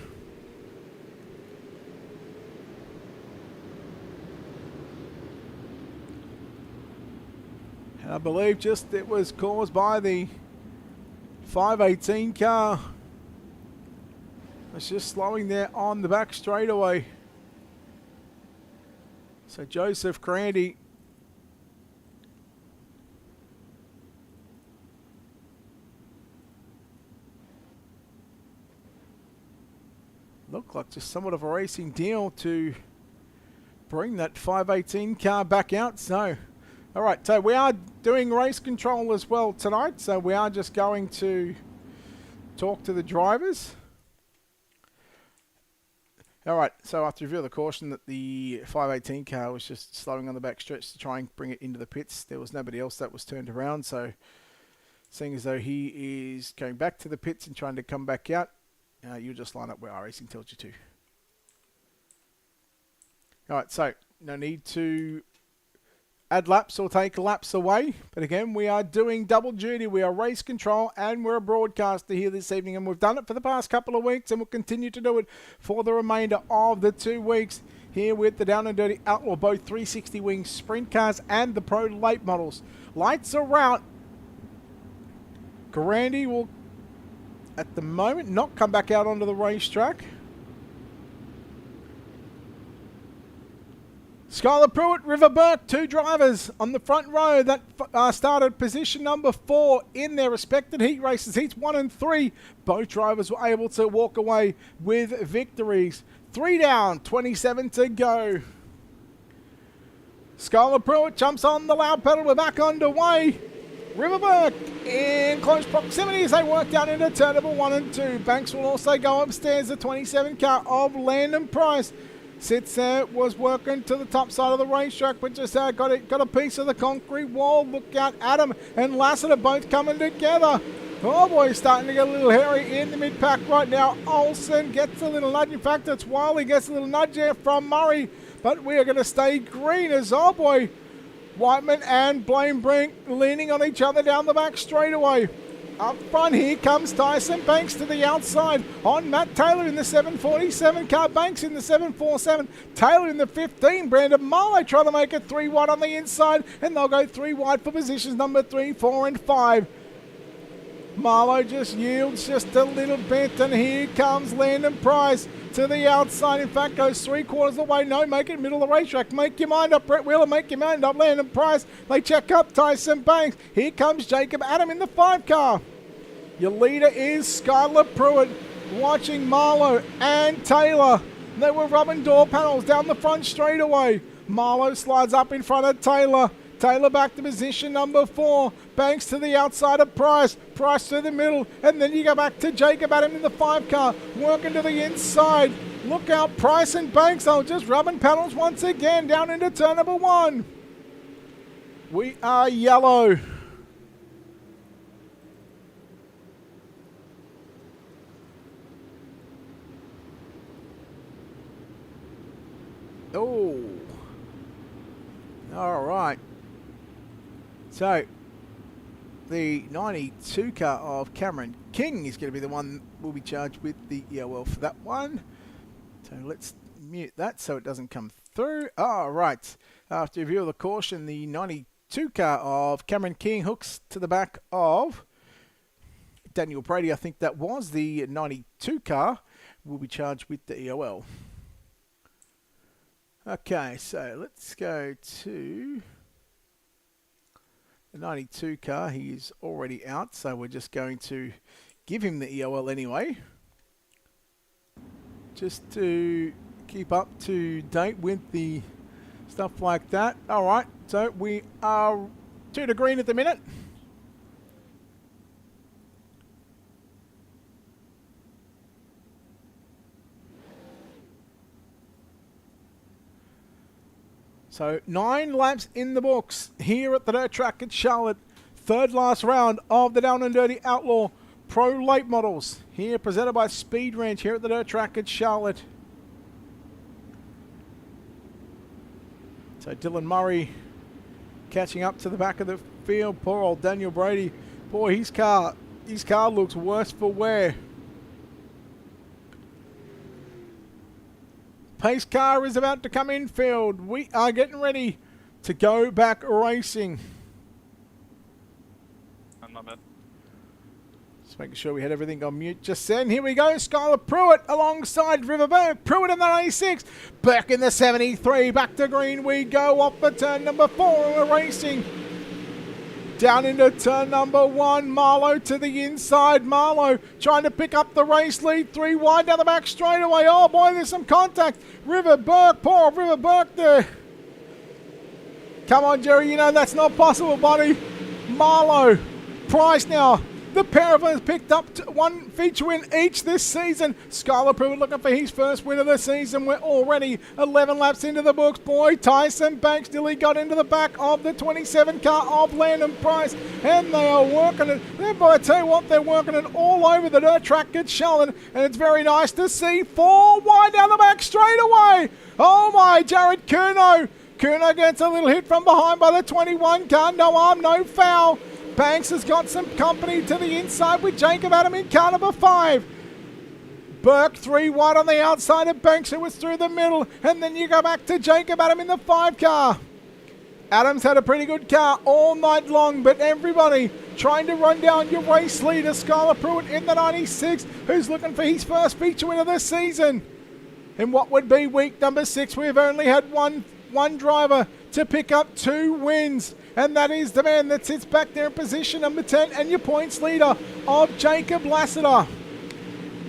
And I believe just it was caused by the 518 car. It's just slowing there on the back straightaway. So Joseph Crandy looked like just somewhat of a racing deal to bring that 518 car back out. So, all right, so we are doing race control as well tonight. So we are just going to talk to the drivers. All right, so after review of the caution that the 518 car was just slowing on the back stretch to try and bring it into the pits, there was nobody else that was turned around. So seeing as though he is going back to the pits and trying to come back out, you just line up where iRacing tells you to. All right, so no need to add laps or take laps away. But again, we are doing double duty. We are race control and we're a broadcaster here this evening. And we've done it for the past couple of weeks and we'll continue to do it for the remainder of the 2 weeks here with the Down and Dirty Outlaw, both 360 wing sprint cars and the Pro late models. Lights are out. Garandy will, at the moment, not come back out onto the racetrack. Skylar Pruitt, River Burke, 2 drivers on the front row that started position number 4 in their respected heat races. Heats 1 and 3. Both drivers were able to walk away with victories. 3 down, 27 to go. Skylar Pruitt jumps on the loud pedal. We're back underway. River Burke in close proximity as they work down into turn number 1 and 2. Banks will also go upstairs. The 27 car of Landon Price sits there, was working to the top side of the racetrack, but just got a piece of the concrete wall. Look out, Adam and Lassiter both coming together. Oh boy, starting to get a little hairy in the mid-pack right now. Olsen gets a little nudge. In fact, it's Wiley gets a little nudge there from Murray, but we are going to stay green as, oh boy, Whiteman and Blaine Brink leaning on each other down the back straightaway. Up front, here comes Tyson Banks to the outside on Matt Taylor in the 747 car. Banks in the 747. Taylor in the 15. Brandon Marlowe trying to make it 3 wide on the inside, and they'll go 3 wide for positions number 3, 4, and 5. Marlowe just yields just a little bit, and here comes Landon Price to the outside. In fact, goes 3/4 of the way. No, make it middle of the racetrack. Make your mind up, Brett Wheeler. Make your mind up, Landon Price. They check up Tyson Banks. Here comes Jacob Adam in the 5 car. Your leader is Skylar Pruitt, watching Marlowe and Taylor. They were rubbing door panels down the front straightaway. Marlowe slides up in front of Taylor. Taylor back to position number 4. Banks to the outside of Price. Price to the middle. And then you go back to Jacob Adam in the 5 car. Working to the inside. Look out, Price and Banks. They're just rubbing panels once again down into turn number 1. We are yellow. Oh. All right. So, the 92 car of Cameron King is going to be the one that will be charged with the EOL for that one. So let's mute that so it doesn't come through. All right. After review of the caution, the 92 car of Cameron King hooks to the back of Daniel Brady. I think that was the 92 car will be charged with the EOL. Okay, so let's go to the 92 car. He is already out, so we're just going to give him the EOL anyway, just to keep up to date with the stuff like that. All right, so we are 2 to green at the minute. So 9 laps in the books here at the dirt track at Charlotte. 3rd last round of the Down and Dirty Outlaw Pro Late Models. Here presented by Speed Ranch here at the dirt track at Charlotte. So Dylan Murray catching up to the back of the field. Poor old Daniel Brady. Boy, his car looks worse for wear. Pace car is about to come infield. We are getting ready to go back racing. I'm not bad. Just making sure we had everything on mute just then. Here we go. Skylar Pruitt alongside Riverberg. Pruitt in the 96. Burke in the 73. Back to green we go off the turn number 4. And we're racing down into turn number 1. Marlowe to the inside. Marlowe trying to pick up the race lead. 3 wide down the back straightaway. Oh boy, there's some contact. Riverberg, poor Riverberg there. Come on, Jerry, you know that's not possible, buddy. Marlowe, Price now. The pair of us picked up one feature win each this season. Skylar Pruitt looking for his first win of the season. We're already 11 laps into the books. Boy, Tyson Banks nearly got into the back of the 27 car of Landon Price. And they are working it. I tell you what, they're working it all over the dirt track at Sheldon. And it's very nice to see 4 wide down the back straight away. Oh my, Jared Curnow. Curnow gets a little hit from behind by the 21 car. No arm, no foul. Banks has got some company to the inside with Jacob Adam in car number 5. Burke 3 wide on the outside of Banks, who was through the middle. And then you go back to Jacob Adam in the 5 car. Adams had a pretty good car all night long, but everybody trying to run down your race leader, Skylar Pruitt in the 96, who's looking for his first feature win of the season. In what would be week number 6, we've only had one driver to pick up 2 wins. And that is the man that sits back there in position number 10 and your points leader of Jacob Lassiter.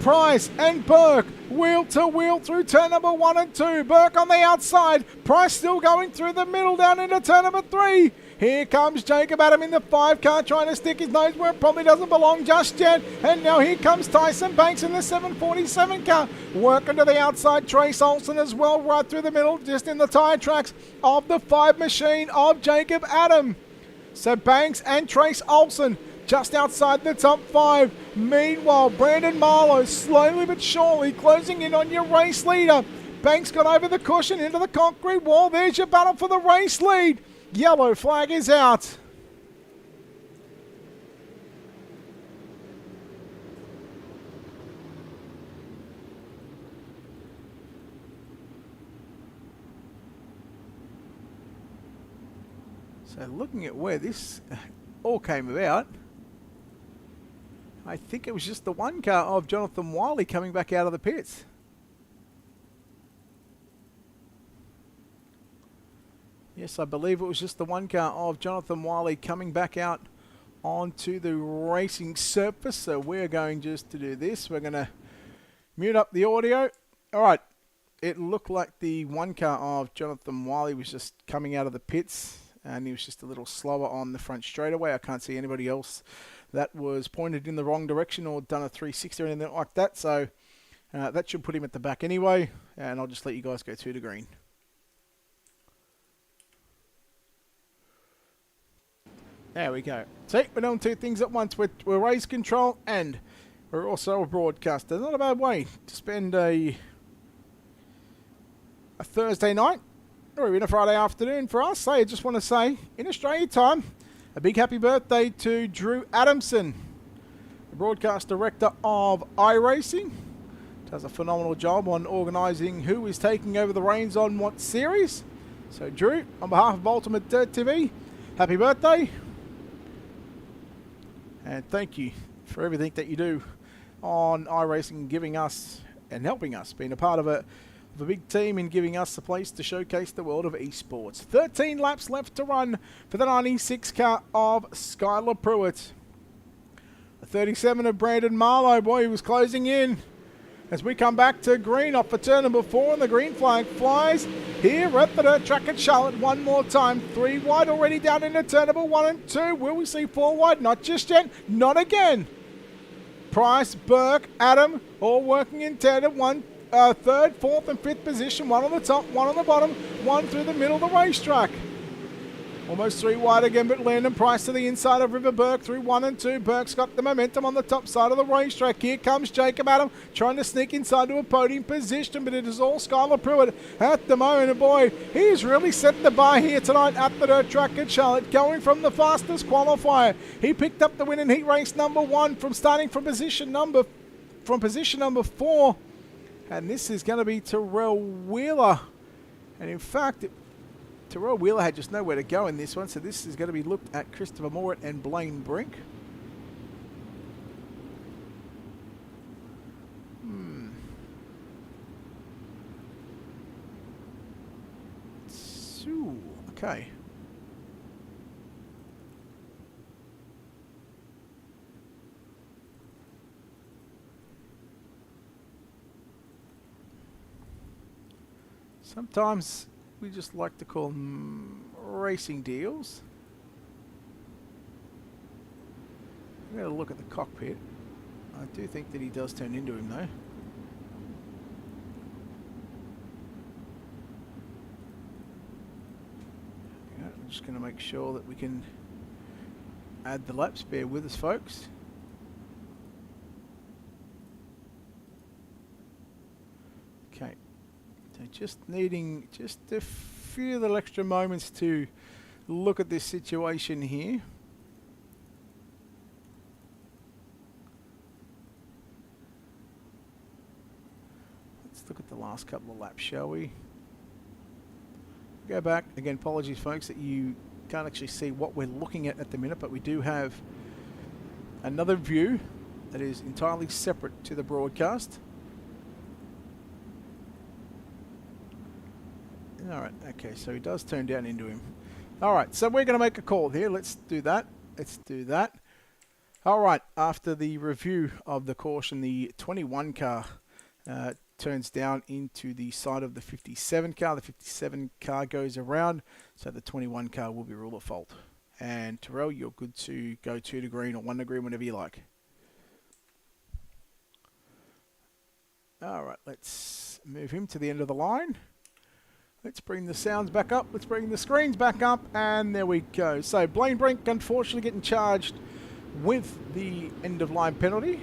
Price and Burke wheel to wheel through turn number 1 and 2. Burke on the outside. Price still going through the middle down into turn number 3. Here comes Jacob Adam in the 5 car trying to stick his nose where it probably doesn't belong just yet. And now here comes Tyson Banks in the 747 car. Working to the outside. Trace Olsen as well right through the middle just in the tyre tracks of the 5 machine of Jacob Adam. So Banks and Trace Olsen just outside the top 5. Meanwhile, Brandon Marlowe slowly but surely closing in on your race leader. Banks got over the cushion into the concrete wall. There's your battle for the race lead. Yellow flag is out. So looking at where this all came about, I think it was just the 1 car of Jonathan Wiley coming back out of the pits. Yes, I believe it was just the 1 car of Jonathan Wiley coming back out onto the racing surface. So we're going just to do this. We're going to mute up the audio. All right. It looked like the 1 car of Jonathan Wiley was just coming out of the pits, and he was just a little slower on the front straightaway. I can't see anybody else that was pointed in the wrong direction or done a 360 or anything like that. So that should put him at the back anyway. And I'll just let you guys go through to green. There we go. See, we're doing 2 things at once. We're race control and we're also a broadcaster. Not a bad way to spend a Thursday night or even a Friday afternoon for us. So I just want to say, in Australia time, a big happy birthday to Drew Adamson, the broadcast director of iRacing. Does a phenomenal job on organising who is taking over the reins on what series. So Drew, on behalf of Ultimate Dirt TV, happy birthday. And thank you for everything that you do on iRacing, giving us and helping us, being a part of a big team and giving us a place to showcase the world of esports. 13 laps left to run for the 96 car of Skylar Pruitt. The 37 of Brandon Marlowe, boy, he was closing in. As we come back to green off for turn number 4 and the green flag flies here at the dirt track at Charlotte one more time. 3 wide already down into turn number 1 and 2. Will we see 4 wide? Not just yet. Not again. Price, Burke, Adam all working in tandem. 3rd, 4th and 5th position. 1 on the top, 1 on the bottom, 1 through the middle of the racetrack. Almost 3 wide again, but Landon Price to the inside of River Burke through 1 and 2. Burke's got the momentum on the top side of the racetrack. Here comes Jacob Adam trying to sneak inside to a podium position, but it is all Skylar Pruitt at the moment. And boy, he's really set the bar here tonight at the dirt track at Charlotte, going from the fastest qualifier. He picked up the win in heat race number 1 from starting from position number 4. And this is going to be Terrell Wheeler. And in fact, Terrell Wheeler had just nowhere to go in this one, so this is going to be looked at Christopher Moore and Blaine Brink. Okay. Sometimes we just like to call them racing deals. I'm going to look at the cockpit. I do think that he does turn into him though. Yeah, I'm just going to make sure that we can add the laps. Bear with us, folks. Okay. So just needing just a few little extra moments to look at this situation here. Let's look at the last couple of laps, shall we? Go back. Again, apologies, folks, that you can't actually see what we're looking at the minute, but we do have another view that is entirely separate to the broadcast. Alright, okay, so he does turn down into him. Alright, so we're going to make a call here. Let's do that. Let's do that. Alright, after the review of the caution, the 21 car turns down into the side of the 57 car. The 57 car goes around, so the 21 car will be ruled at fault. And Terrell, you're good to go 2 to green or 1 to green, whenever you like. Alright, let's move him to the end of the line. Let's bring the sounds back up. Let's bring the screens back up. And there we go. So Blaine Brink unfortunately getting charged with the end of line penalty.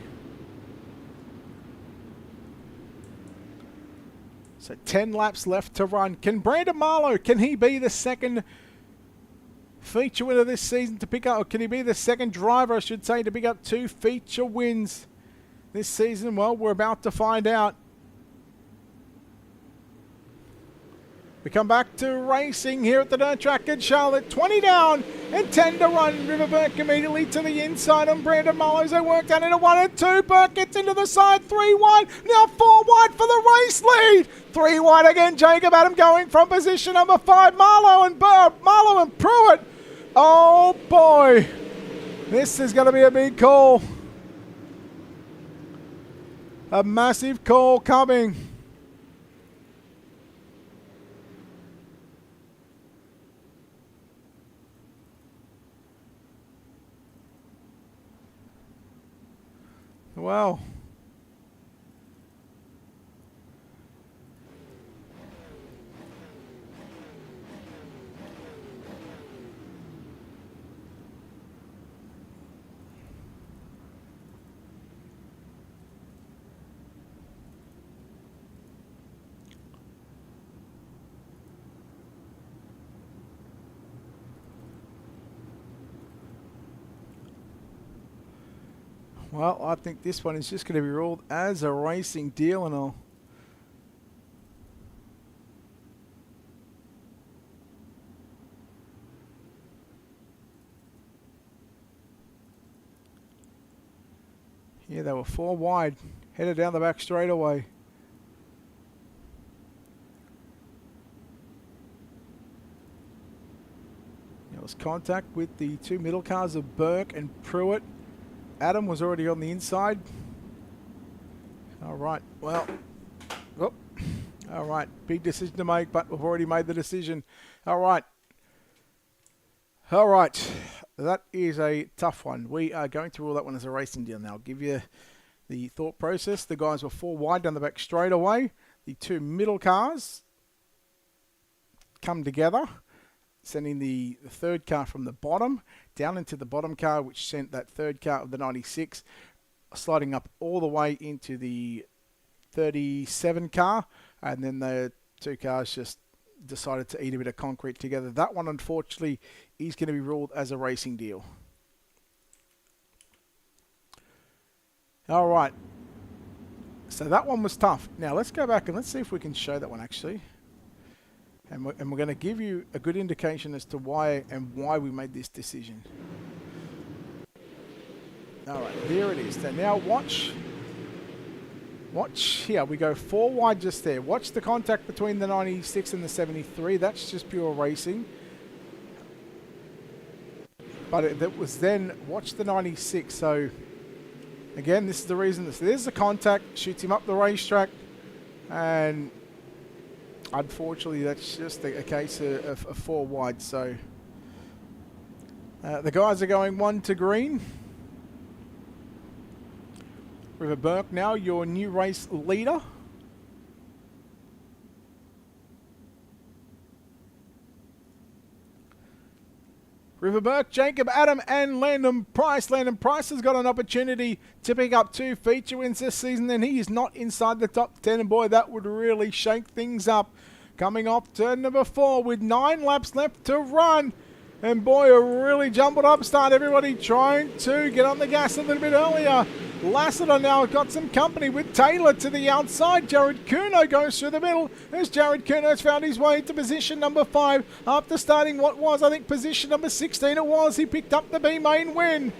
So 10 laps left to run. Can Brandon Marlowe, can he be the second feature winner this season to pick up, or can he be the second driver, I should say, to pick up 2 feature wins this season? Well, we're about to find out. We come back to racing here at the dirt track in Charlotte. 20 down and 10 to run. River Burke immediately to the inside on Brandon Mullins. They work down into 1 and 2. Burke gets into the side. 3 wide. Now 4 wide for the race lead. 3 wide again. Jacob Adam going from position number 5. Marlowe and Pruitt. Oh boy. This is going to be a big call. A massive call coming. Wow. Well, I think this one is just going to be ruled as a racing deal, and I'll... Yeah, they were 4 wide, headed down the back straightaway. There was contact with the 2 middle cars of Burke and Pruitt. Adam was already on the inside. All right, well, oh, all right, big decision to make, but we've already made the decision. All right, that is a tough one. We are going to rule that one as a racing deal now. I'll give you the thought process. The guys were 4 wide down the back straight away. The 2 middle cars come together, sending the 3rd car from the bottom down into the bottom car, which sent that 3rd car of the 96 sliding up all the way into the 37 car, and then the 2 cars just decided to eat a bit of concrete together. That one, unfortunately, is going to be ruled as a racing deal. All right. So that one was tough. Now let's go back and let's see if we can show that one actually. And we're going to give you a good indication as to why we made this decision. All right, here it is. So now watch here. We go 4 wide just there. Watch the contact between the 96 and the 73. That's just pure racing. But that was then, watch the 96. So, again, this is the reason. There's the contact, shoots him up the racetrack. And unfortunately, that's just a case of 4 wide. So, the guys are going 1 to green. River Burke now, your new race leader. River Burke, Jacob Adam and Landon Price. Landon Price has got an opportunity to pick up 2 feature wins this season, and he is not inside the top 10. And boy, that would really shake things up. Coming off turn number 4 with 9 laps left to run. And boy, a really jumbled up start. Everybody trying to get on the gas a little bit earlier. Lassiter now got some company with Taylor to the outside. Jared Kuno goes through the middle as Jared Kuno's found his way to position number 5 after starting what was, I think, position number 16 it was. He picked up the B main win.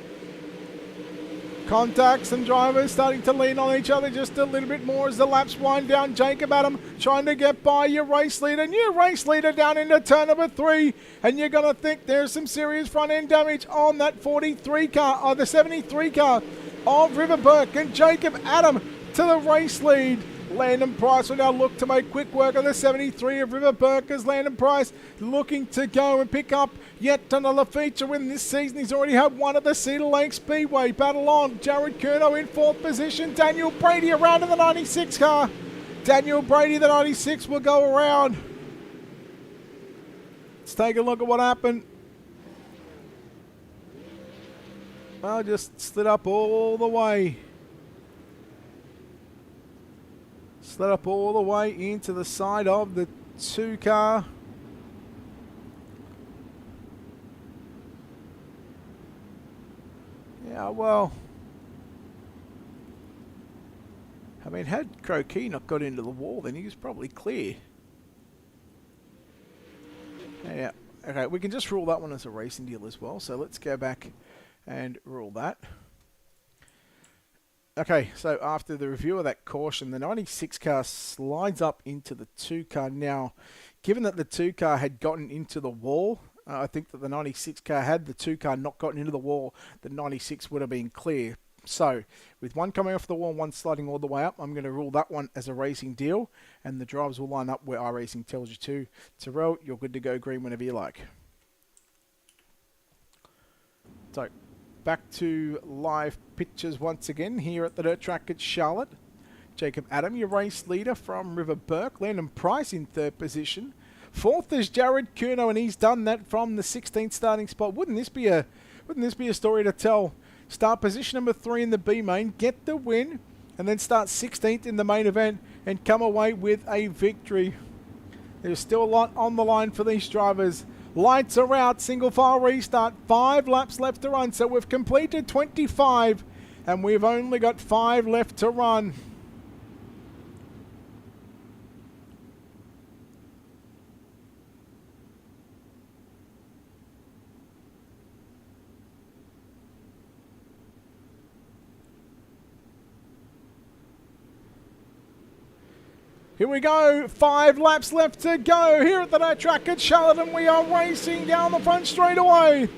Contacts and drivers starting to lean on each other just a little bit more as the laps wind down. Jacob Adam trying to get by your race leader. New race leader down into turn number 3. And you're going to think there's some serious front end damage on that 43 car, or the 73 car of River Burke. And Jacob Adam to the race lead. Landon Price will now look to make quick work of the 73 of River Burke as Landon Price looking to go and pick up yet another feature win this season. He's already had one at the Cedar Lake Speedway. Battle on. Jared Kurno in 4th position. Daniel Brady around in the 96 car. Daniel Brady, the 96, will go around. Let's take a look at what happened. Well, just slid up all the way. Slid up all the way into the side of the 2 car. Yeah, well, I mean, had Croquis not got into the wall, then he was probably clear. Yeah, okay, we can just rule that one as a racing deal as well. So let's go back and rule that. Okay, so after the review of that caution, the 96 car slides up into the 2 car. Now, given that the 2 car had gotten into the wall, I think that the 96 car, had the 2 car not gotten into the wall, the 96 would have been clear. So, with one coming off the wall and one sliding all the way up, I'm going to rule that one as a racing deal, and the drivers will line up where iRacing tells you to. Terrell, you're good to go green whenever you like. So, back to live pictures once again here at the dirt track at Charlotte. Jacob Adam, your race leader from River Burke. Landon Price in 3rd position. 4th is Jared Kuno, and he's done that from the 16th starting spot. Wouldn't this be a story to tell? Start position number 3 in the B main, get the win, and then start 16th in the main event and come away with a victory. There's still a lot on the line for these drivers. Lights are out, single file restart, 5 laps left to run. So we've completed 25 and we've only got 5 left to run. Here we go, 5 laps left to go here at the track at Charlotte, and we are racing down the front straightaway.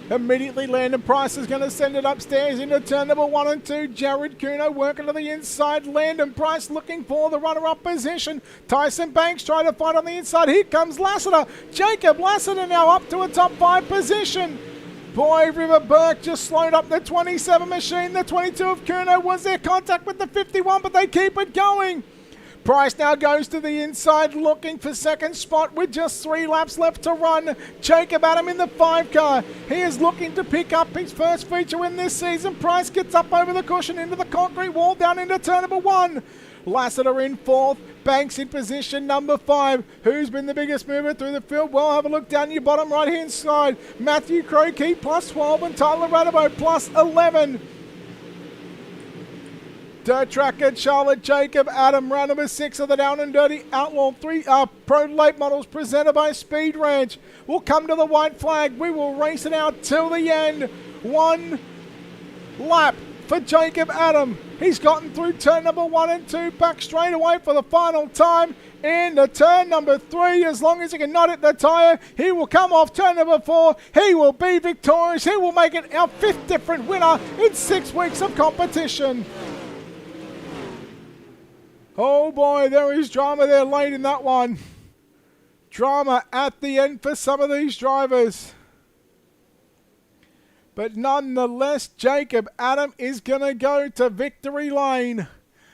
Immediately, Landon Price is going to send it upstairs into turn number 1 and 2. Jared Kuno working to the inside. Landon Price looking for the runner-up position. Tyson Banks trying to fight on the inside. Here comes Lassiter. Jacob Lassiter now up to a top 5 position. Boy, River Burke just slowed up the 27 machine. The 22 of Kuno was their contact with the 51, but they keep it going. Price now goes to the inside looking for second spot with just 3 laps left to run. Jacob Adam in the 5 car. He is looking to pick up his first feature win this season. Price gets up over the cushion into the concrete wall down into turn number 1. Lassiter in 4th. Banks in position number 5. Who's been the biggest mover through the field? Well, have a look down your bottom right hand side. Matthew Croquis plus 12 and Tyler Radabo plus 11. Dirt track at Charlotte, Jacob Adam, round number 6 of the Down and Dirty Outlaw 3 Pro Late Models presented by Speed Ranch. We'll come to the white flag. We will race it out till the end. 1 lap for Jacob Adam. He's gotten through turn number 1 and 2, back straight away for the final time in the turn number 3. As long as he can not hit the tyre, he will come off turn number 4. He will be victorious. He will make it our 5th different winner in 6 weeks of competition. Oh boy, there is drama there late in that one. Drama at the end for some of these drivers. But nonetheless, Jacob Adam is going to go to victory lane.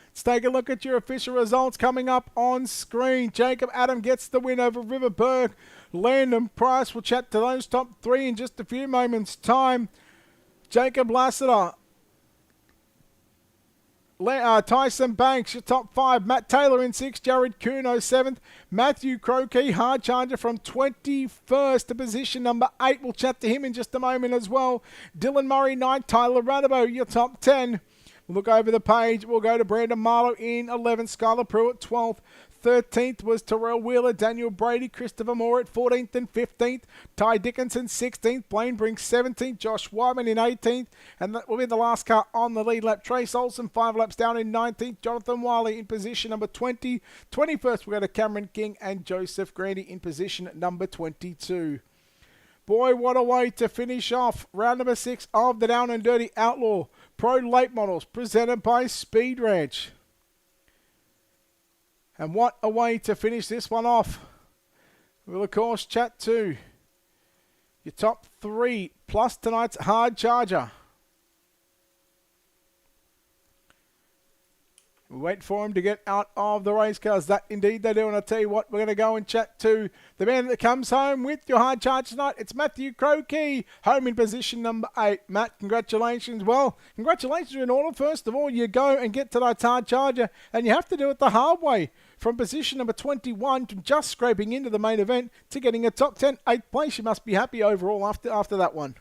Let's take a look at your official results coming up on screen. Jacob Adam gets the win over Riverberg. Landon Price, will chat to those top 3 in just a few moments' time. Jacob Lassiter. Tyson Banks, your top 5. Matt Taylor in 6th. Jared Kuno 7th. Matthew Croakey, hard charger from 21st to position number 8. We'll chat to him in just a moment as well. Dylan Murray 9th. Tyler Radabo, your top 10. We'll look over the page. We'll go to Brandon Marlowe in 11th. Skylar Pruitt 12th. 13th was Terrell Wheeler, Daniel Brady, Christopher Moore at 14th and 15th. Ty Dickinson 16th, Blaine Brink 17th, Josh Wyman in 18th, and that will be the last car on the lead lap. Trace Olson 5 laps down in 19th, Jonathan Wiley in position number 20. 21st we'll go to Cameron King and Joseph Grandy in position number 22. Boy, what a way to finish off round number 6 of the Down and Dirty Outlaw Pro Late Models presented by Speed Ranch. And what a way to finish this one off. We'll, of course, chat to your top 3 plus tonight's hard charger. We wait for him to get out of the race cars. That indeed they do. And I'll tell you what, we're going to go and chat to the man that comes home with your hard charge tonight. It's Matthew Croakey, home in position number 8. Matt, congratulations. Well, congratulations in order. First of all, you go and get tonight's hard charger, and you have to do it the hard way. From position number 21 to just scraping into the main event to getting a top 10, 8th place. You must be happy overall after that one.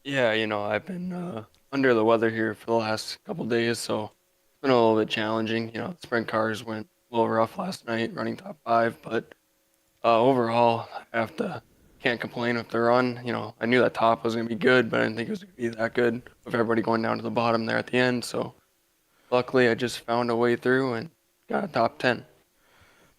Yeah, I've been under the weather here for the last couple days, so it's been a little bit challenging. The sprint cars went a little rough last night, running top 5, but overall, can't complain with the run. I knew that top was going to be good, but I didn't think it was going to be that good with everybody going down to the bottom there at the end. So luckily, I just found a way through and got a top 10. I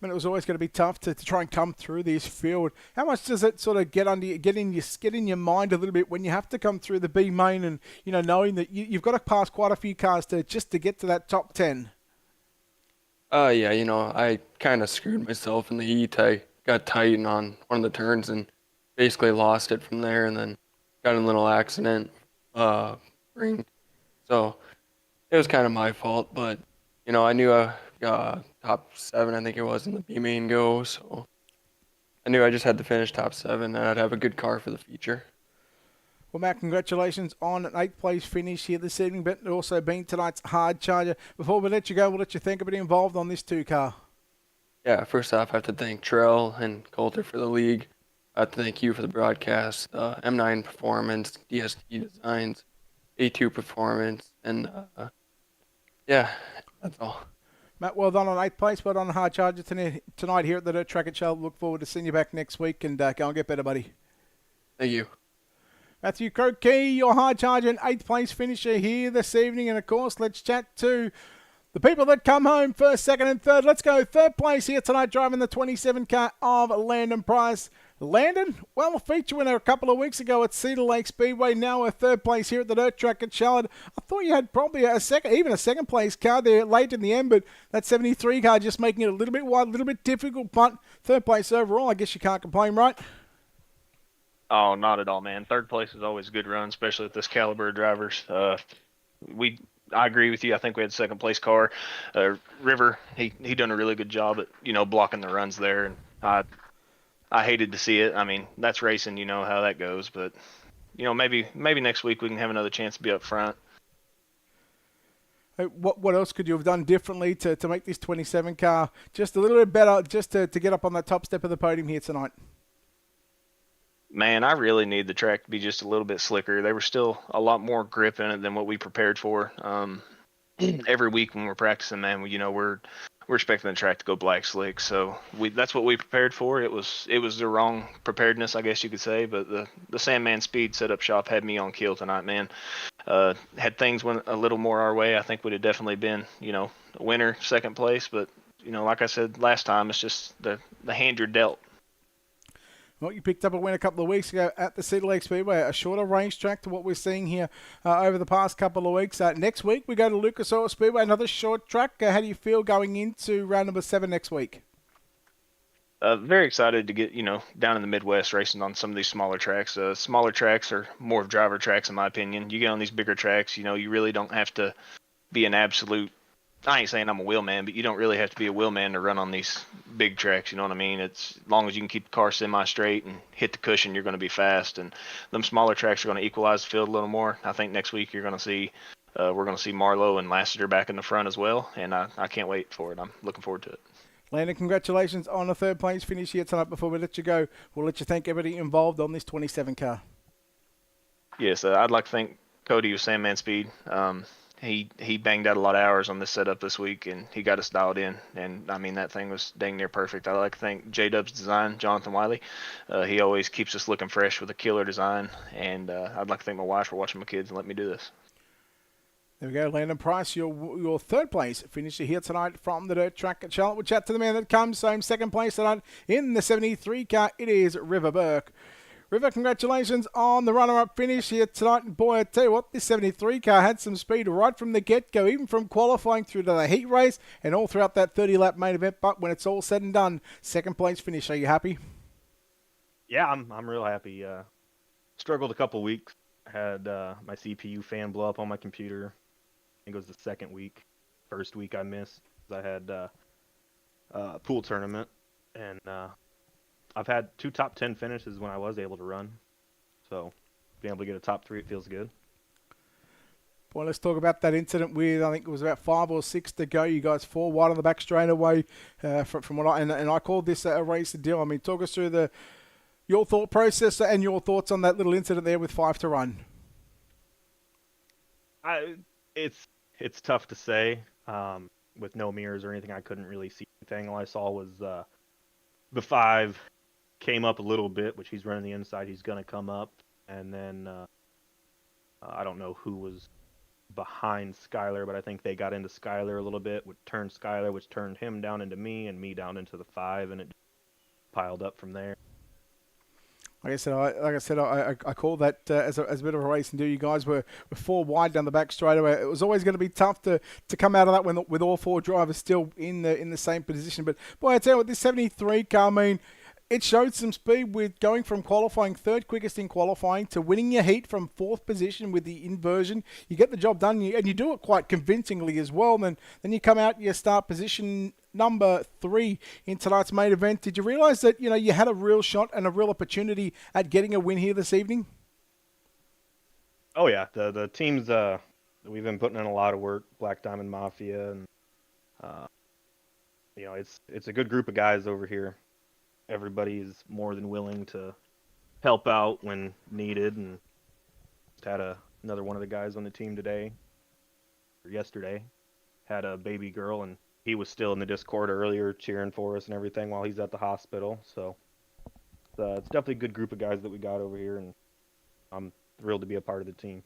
mean, it was always going to be tough to try and come through this field. How much does it sort of get in your mind a little bit when you have to come through the B main and knowing that you've got to pass quite a few cars to get to that top 10? Yeah, I kind of screwed myself in the heat. I got tight on one of the turns and basically lost it from there, and then got in a little accident ring. So it was kind of my fault, but I knew top 7, I think it was, in the B main go, so I knew I just had to finish top 7 and I'd have a good car for the future. Well, Matt, congratulations on an 8th place finish here this evening, but also being tonight's hard charger. Before we let you go, we'll let you think a bit involved on this 2 car. Yeah, first off, I have to thank Terrell and Coulter for the league. I have to thank you for the broadcast, M9 Performance, DST Designs, A2 Performance, and yeah, that's all. Matt, well done on 8th place. Well done on hard charger tonight here at the Dirt Track at Shell. Look forward to seeing you back next week, and go and get better, buddy. Thank you. Matthew Croakey, your hard charger and 8th place finisher here this evening. And, of course, let's chat to the people that come home first, second, and third. Let's go 3rd place here tonight, driving the 27 car of Landon Price. Landon, well, a feature winner a couple of weeks ago at Cedar Lake Speedway, now a 3rd place here at the Dirt Track at Charlotte. I thought you had probably a second place car there late in the end, but that 73 car just making it a little bit wide, a little bit difficult, but 3rd place overall, I guess you can't complain, right? Oh, not at all, man. 3rd place is always a good run, especially with this caliber of drivers. I agree with you. I think we had 2nd place car. River, he done a really good job at, blocking the runs there, and I hated to see it. I mean, that's racing, you know how that goes. But, maybe next week we can have another chance to be up front. What else could you have done differently to make this 27 car just a little bit better, just to get up on that top step of the podium here tonight? Man, I really need the track to be just a little bit slicker. There was still a lot more grip in it than what we prepared for. Every week when we're practicing, man, we're expecting the track to go black slick, so that's what we prepared for. It was the wrong preparedness, I guess you could say, but the Sandman Speed setup shop had me on kill tonight, man. Had things went a little more our way, I think would have definitely been, a winner, second place. But like I said last time, it's just the hand you're dealt. Well, you picked up a win a couple of weeks ago at the Cedar Lake Speedway, a shorter range track to what we're seeing here over the past couple of weeks. Next week, we go to Lucas Oil Speedway, another short track. How do you feel going into round number 7 next week? Very excited to get, down in the Midwest racing on some of these smaller tracks. Smaller tracks are more of driver tracks, in my opinion. You get on these bigger tracks, you really don't have to be an absolute. I ain't saying I'm a wheelman, but you don't really have to be a wheelman to run on these big tracks. You know what I mean? It's as long as you can keep the car semi-straight and hit the cushion, you're going to be fast. And them smaller tracks are going to equalize the field a little more. I think next week we're going to see Marlowe and Lassiter back in the front as well, and I can't wait for it. I'm looking forward to it. Landon, congratulations on a third place finish here tonight. Before we let you go, we'll let you thank everybody involved on this 27 car. Yes, I'd like to thank Cody with Sandman Speed. He banged out a lot of hours on this setup this week, and he got us dialed in. And I mean, that thing was dang near perfect. I'd like to thank J-Dub's Design, Jonathan Wiley. He always keeps us looking fresh with a killer design. And I'd like to thank my wife for watching my kids and letting me do this. There we go, Landon Price, your third place finisher here tonight from the dirt track at Charlotte. We'll chat to the man that comes home second place tonight in the 73 car. It is River Burke. River, congratulations on the runner-up finish here tonight. And boy, I tell you what, this 73 car had some speed right from the get-go, even from qualifying through to the heat race and all throughout that 30-lap main event. But when it's all said and done, second place finish. Are you happy? Yeah, I'm real happy. Struggled a couple weeks. Had my CPU fan blow up on my computer. I think it was the second week. First week I missed. I had a pool tournament, and I've had 2 top 10 finishes when I was able to run. So being able to get a top 3, it feels good. Boy, let's talk about that incident with, I think it was about 5 or 6 to go. You guys 4 wide on the back straight away from what and I called this a race to deal. I mean, talk us through your thought process and your thoughts on that little incident there with 5 to run. It's tough to say. With no mirrors or anything, I couldn't really see anything. All I saw was the 5 came up a little bit, which he's running the inside. He's going to come up. And then I don't know who was behind Skyler, but I think they got into Skyler a little bit, which turned Skyler, which turned him down into me, and me down into the 5, and it piled up from there. Like I said, I called that as a bit of a race and do. You guys were 4 wide down the back straight away. It was always going to be tough to come out of that with all 4 drivers still in the same position. But boy, I tell you what, this 73 car, I mean, it showed some speed with going from qualifying 3rd quickest in qualifying to winning your heat from 4th position with the inversion. You get the job done, and you do it quite convincingly as well. And then you come out, you start position number 3 in tonight's main event. Did you realise that you had a real shot and a real opportunity at getting a win here this evening? Oh yeah, the teams we've been putting in a lot of work. Black Diamond Mafia, and it's a good group of guys over here. Everybody's more than willing to help out when needed, and just had another one of the guys on the team yesterday had a baby girl, and he was still in the Discord earlier cheering for us and everything while he's at the hospital. So it's definitely a good group of guys that we got over here, and I'm thrilled to be a part of the team.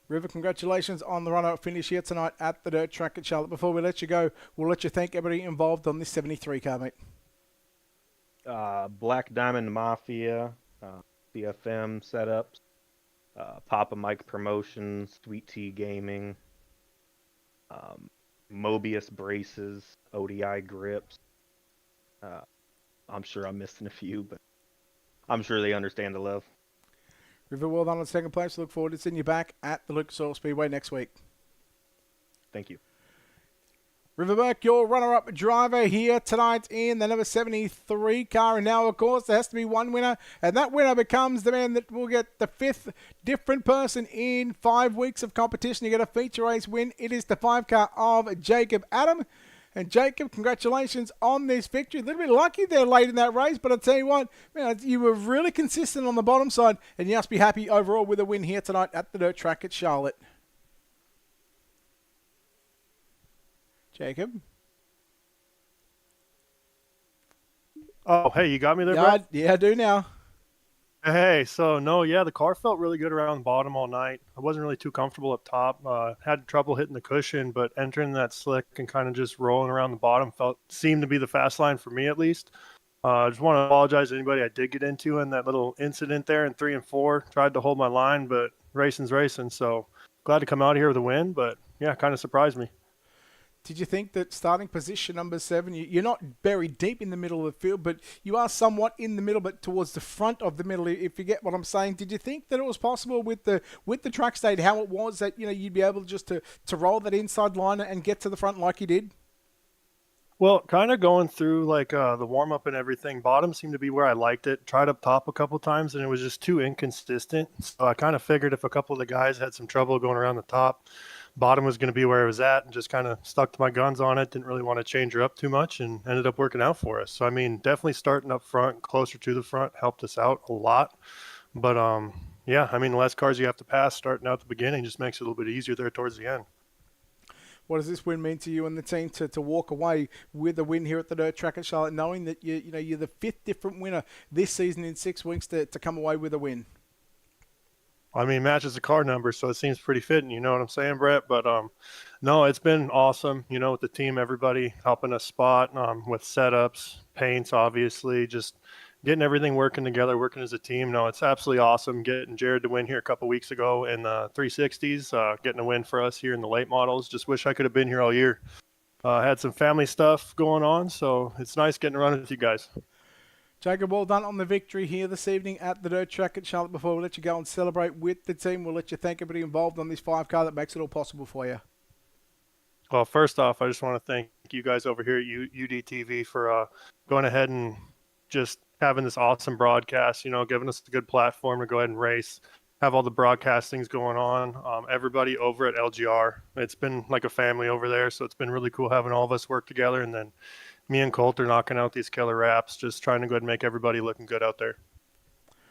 River, congratulations on the run-up finish here tonight at the dirt track at Charlotte. Before we let you go, we'll let you thank everybody involved on this 73 car, mate. Black Diamond Mafia, CFM setups, Papa Mike Promotions, Sweet Tea Gaming, Mobius Braces, ODI Grips. I'm sure I'm missing a few, but I'm sure they understand the love. River, well done on second place. Look forward to seeing you back at the Lucas Oil Speedway next week. Thank you. River Burke, your runner-up driver here tonight in the number 73 car. And now, of course, there has to be one winner. And that winner becomes the man that will get the 5th different person in 5 weeks of competition. You get a feature race win. It is the 5 car of Jacob Adam. And Jacob, congratulations on this victory. A little bit lucky there late in that race, but I'll tell you what, man, you were really consistent on the bottom side, and you must be happy overall with a win here tonight at the dirt track at Charlotte. Jacob? Oh, hey, you got me there, Brad? Yeah, I do now. Hey, so no, yeah, the car felt really good around the bottom all night. I wasn't really too comfortable up top. Had trouble hitting the cushion, but entering that slick and kind of just rolling around the bottom seemed to be the fast line for me at least. I just want to apologize to anybody I did get into in that little incident there in 3 and 4. Tried to hold my line, but racing's racing. So glad to come out here with a win, but yeah, kind of surprised me. Did you think that starting position number 7, you're not buried deep in the middle of the field, but you are somewhat in the middle, but towards the front of the middle, if you get what I'm saying? Did you think that it was possible with the track state, how it was, that you'd be able just to roll that inside line and get to the front like you did? Well, kind of going through like the warm up and everything, bottom seemed to be where I liked it. Tried up top a couple times and it was just too inconsistent. So I kind of figured if a couple of the guys had some trouble going around the top, bottom was going to be where it was at, and just kind of stuck to my guns on it. Didn't really want to change her up too much and ended up working out for us. So, I mean, definitely starting up front, closer to the front helped us out a lot. But yeah, I mean, the less cars you have to pass starting out at the beginning just makes it a little bit easier there towards the end. What does this win mean to you and the team to walk away with a win here at the Dirt Track at Charlotte, knowing that you're the 5th different winner this season in 6 weeks to come away with a win? I mean, matches the car number, so it seems pretty fitting. You know what I'm saying, Brett? But no, it's been awesome. With the team, everybody helping us spot with setups, paints, obviously, just getting everything working together, working as a team. No, it's absolutely awesome. Getting Jared to win here a couple weeks ago in the 360s, getting a win for us here in the late models. Just wish I could have been here all year. Had some family stuff going on, so it's nice getting around with you guys. Jacob, well done on the victory here this evening at the Dirt Track at Charlotte. Before we let you go and celebrate with the team, we'll let you thank everybody involved on this 5 car that makes it all possible for you. Well, first off, I just want to thank you guys over here at UDTV for going ahead and just having this awesome broadcast, giving us a good platform to go ahead and race, have all the broadcastings going on. Everybody over at LGR, it's been like a family over there, so it's been really cool having all of us work together, and then me and Colt are knocking out these killer wraps, just trying to go ahead and make everybody looking good out there.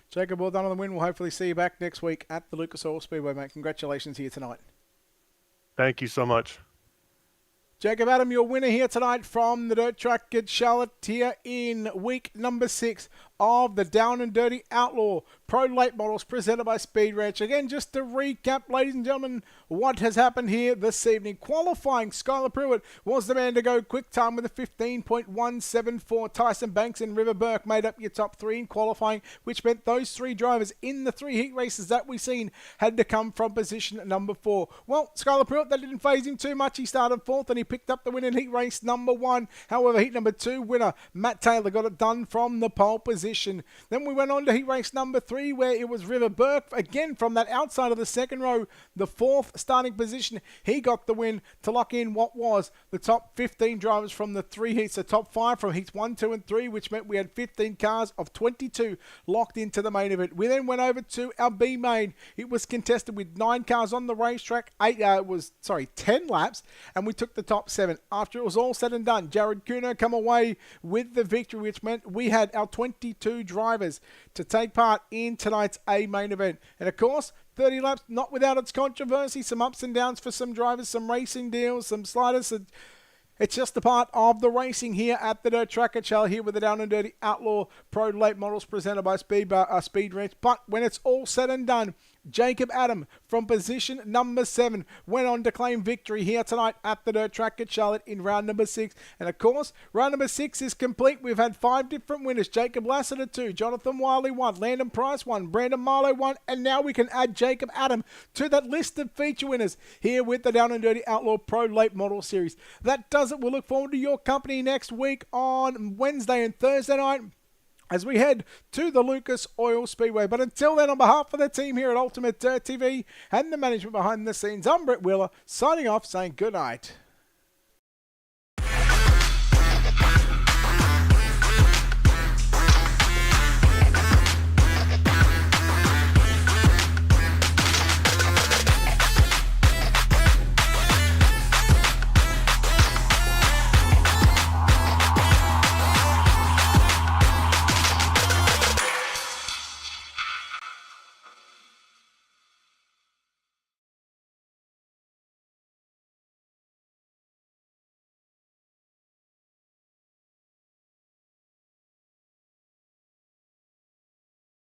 Jacob, well done on the win. We'll hopefully see you back next week at the Lucas Oil Speedway, mate. Congratulations here tonight. Thank you so much. Jacob Adam, your winner here tonight from the Dirt Track at Charlotte here in week number 6 of the Down and Dirty Outlaw Pro Late Models presented by Speed Ranch. Again, just to recap, ladies and gentlemen, what has happened here this evening. Qualifying, Skylar Pruitt was the man to go quick time with a 15.174. Tyson Banks and River Burke made up your top 3 in qualifying, which meant those 3 drivers in the 3 heat races that we've seen had to come from position number 4. Well, Skylar Pruitt, that didn't faze him too much. He started 4th and he picked up the win in heat race number 1. However, heat number 2 winner Matt Taylor got it done from the pole position. Then we went on to heat race number 3, where it was River Burke, again from that outside of the second row, the 4th starting position. He got the win to lock in what was the top 15 drivers from the 3 heats, the top 5 from heats 1, 2, and 3, which meant we had 15 cars of 22 locked into the main event. We then went over to our B main. It was contested with 9 cars on the racetrack. 10 laps, and we took the top 7. After it was all said and done, Jared Kuno come away with the victory, which meant we had our 22 drivers to take part in tonight's A main event. And of course, 30 laps, not without its controversy, some ups and downs for some drivers, some racing deals, some sliders. It's just a part of the racing here at the Dirt Track at Charlotte, here with the Down and Dirty Outlaw Pro Late Models presented by Speed Ranch. But when it's all said and done, Jacob Adam from position number 7 went on to claim victory here tonight at the Dirt Track at Charlotte in round number 6. And of course, round number 6 is complete. We've had 5 different winners. Jacob Lassiter 2, Jonathan Wiley 1, Landon Price 1, Brandon Marlowe 1, and now we can add Jacob Adam to that list of feature winners here with the Down and Dirty Outlaw Pro Late Model Series. That does it. We'll look forward to your company next week on Wednesday and Thursday night as we head to the Lucas Oil Speedway. But until then, on behalf of the team here at Ultimate Dirt TV and the management behind the scenes, I'm Brett Wheeler, signing off, saying good night.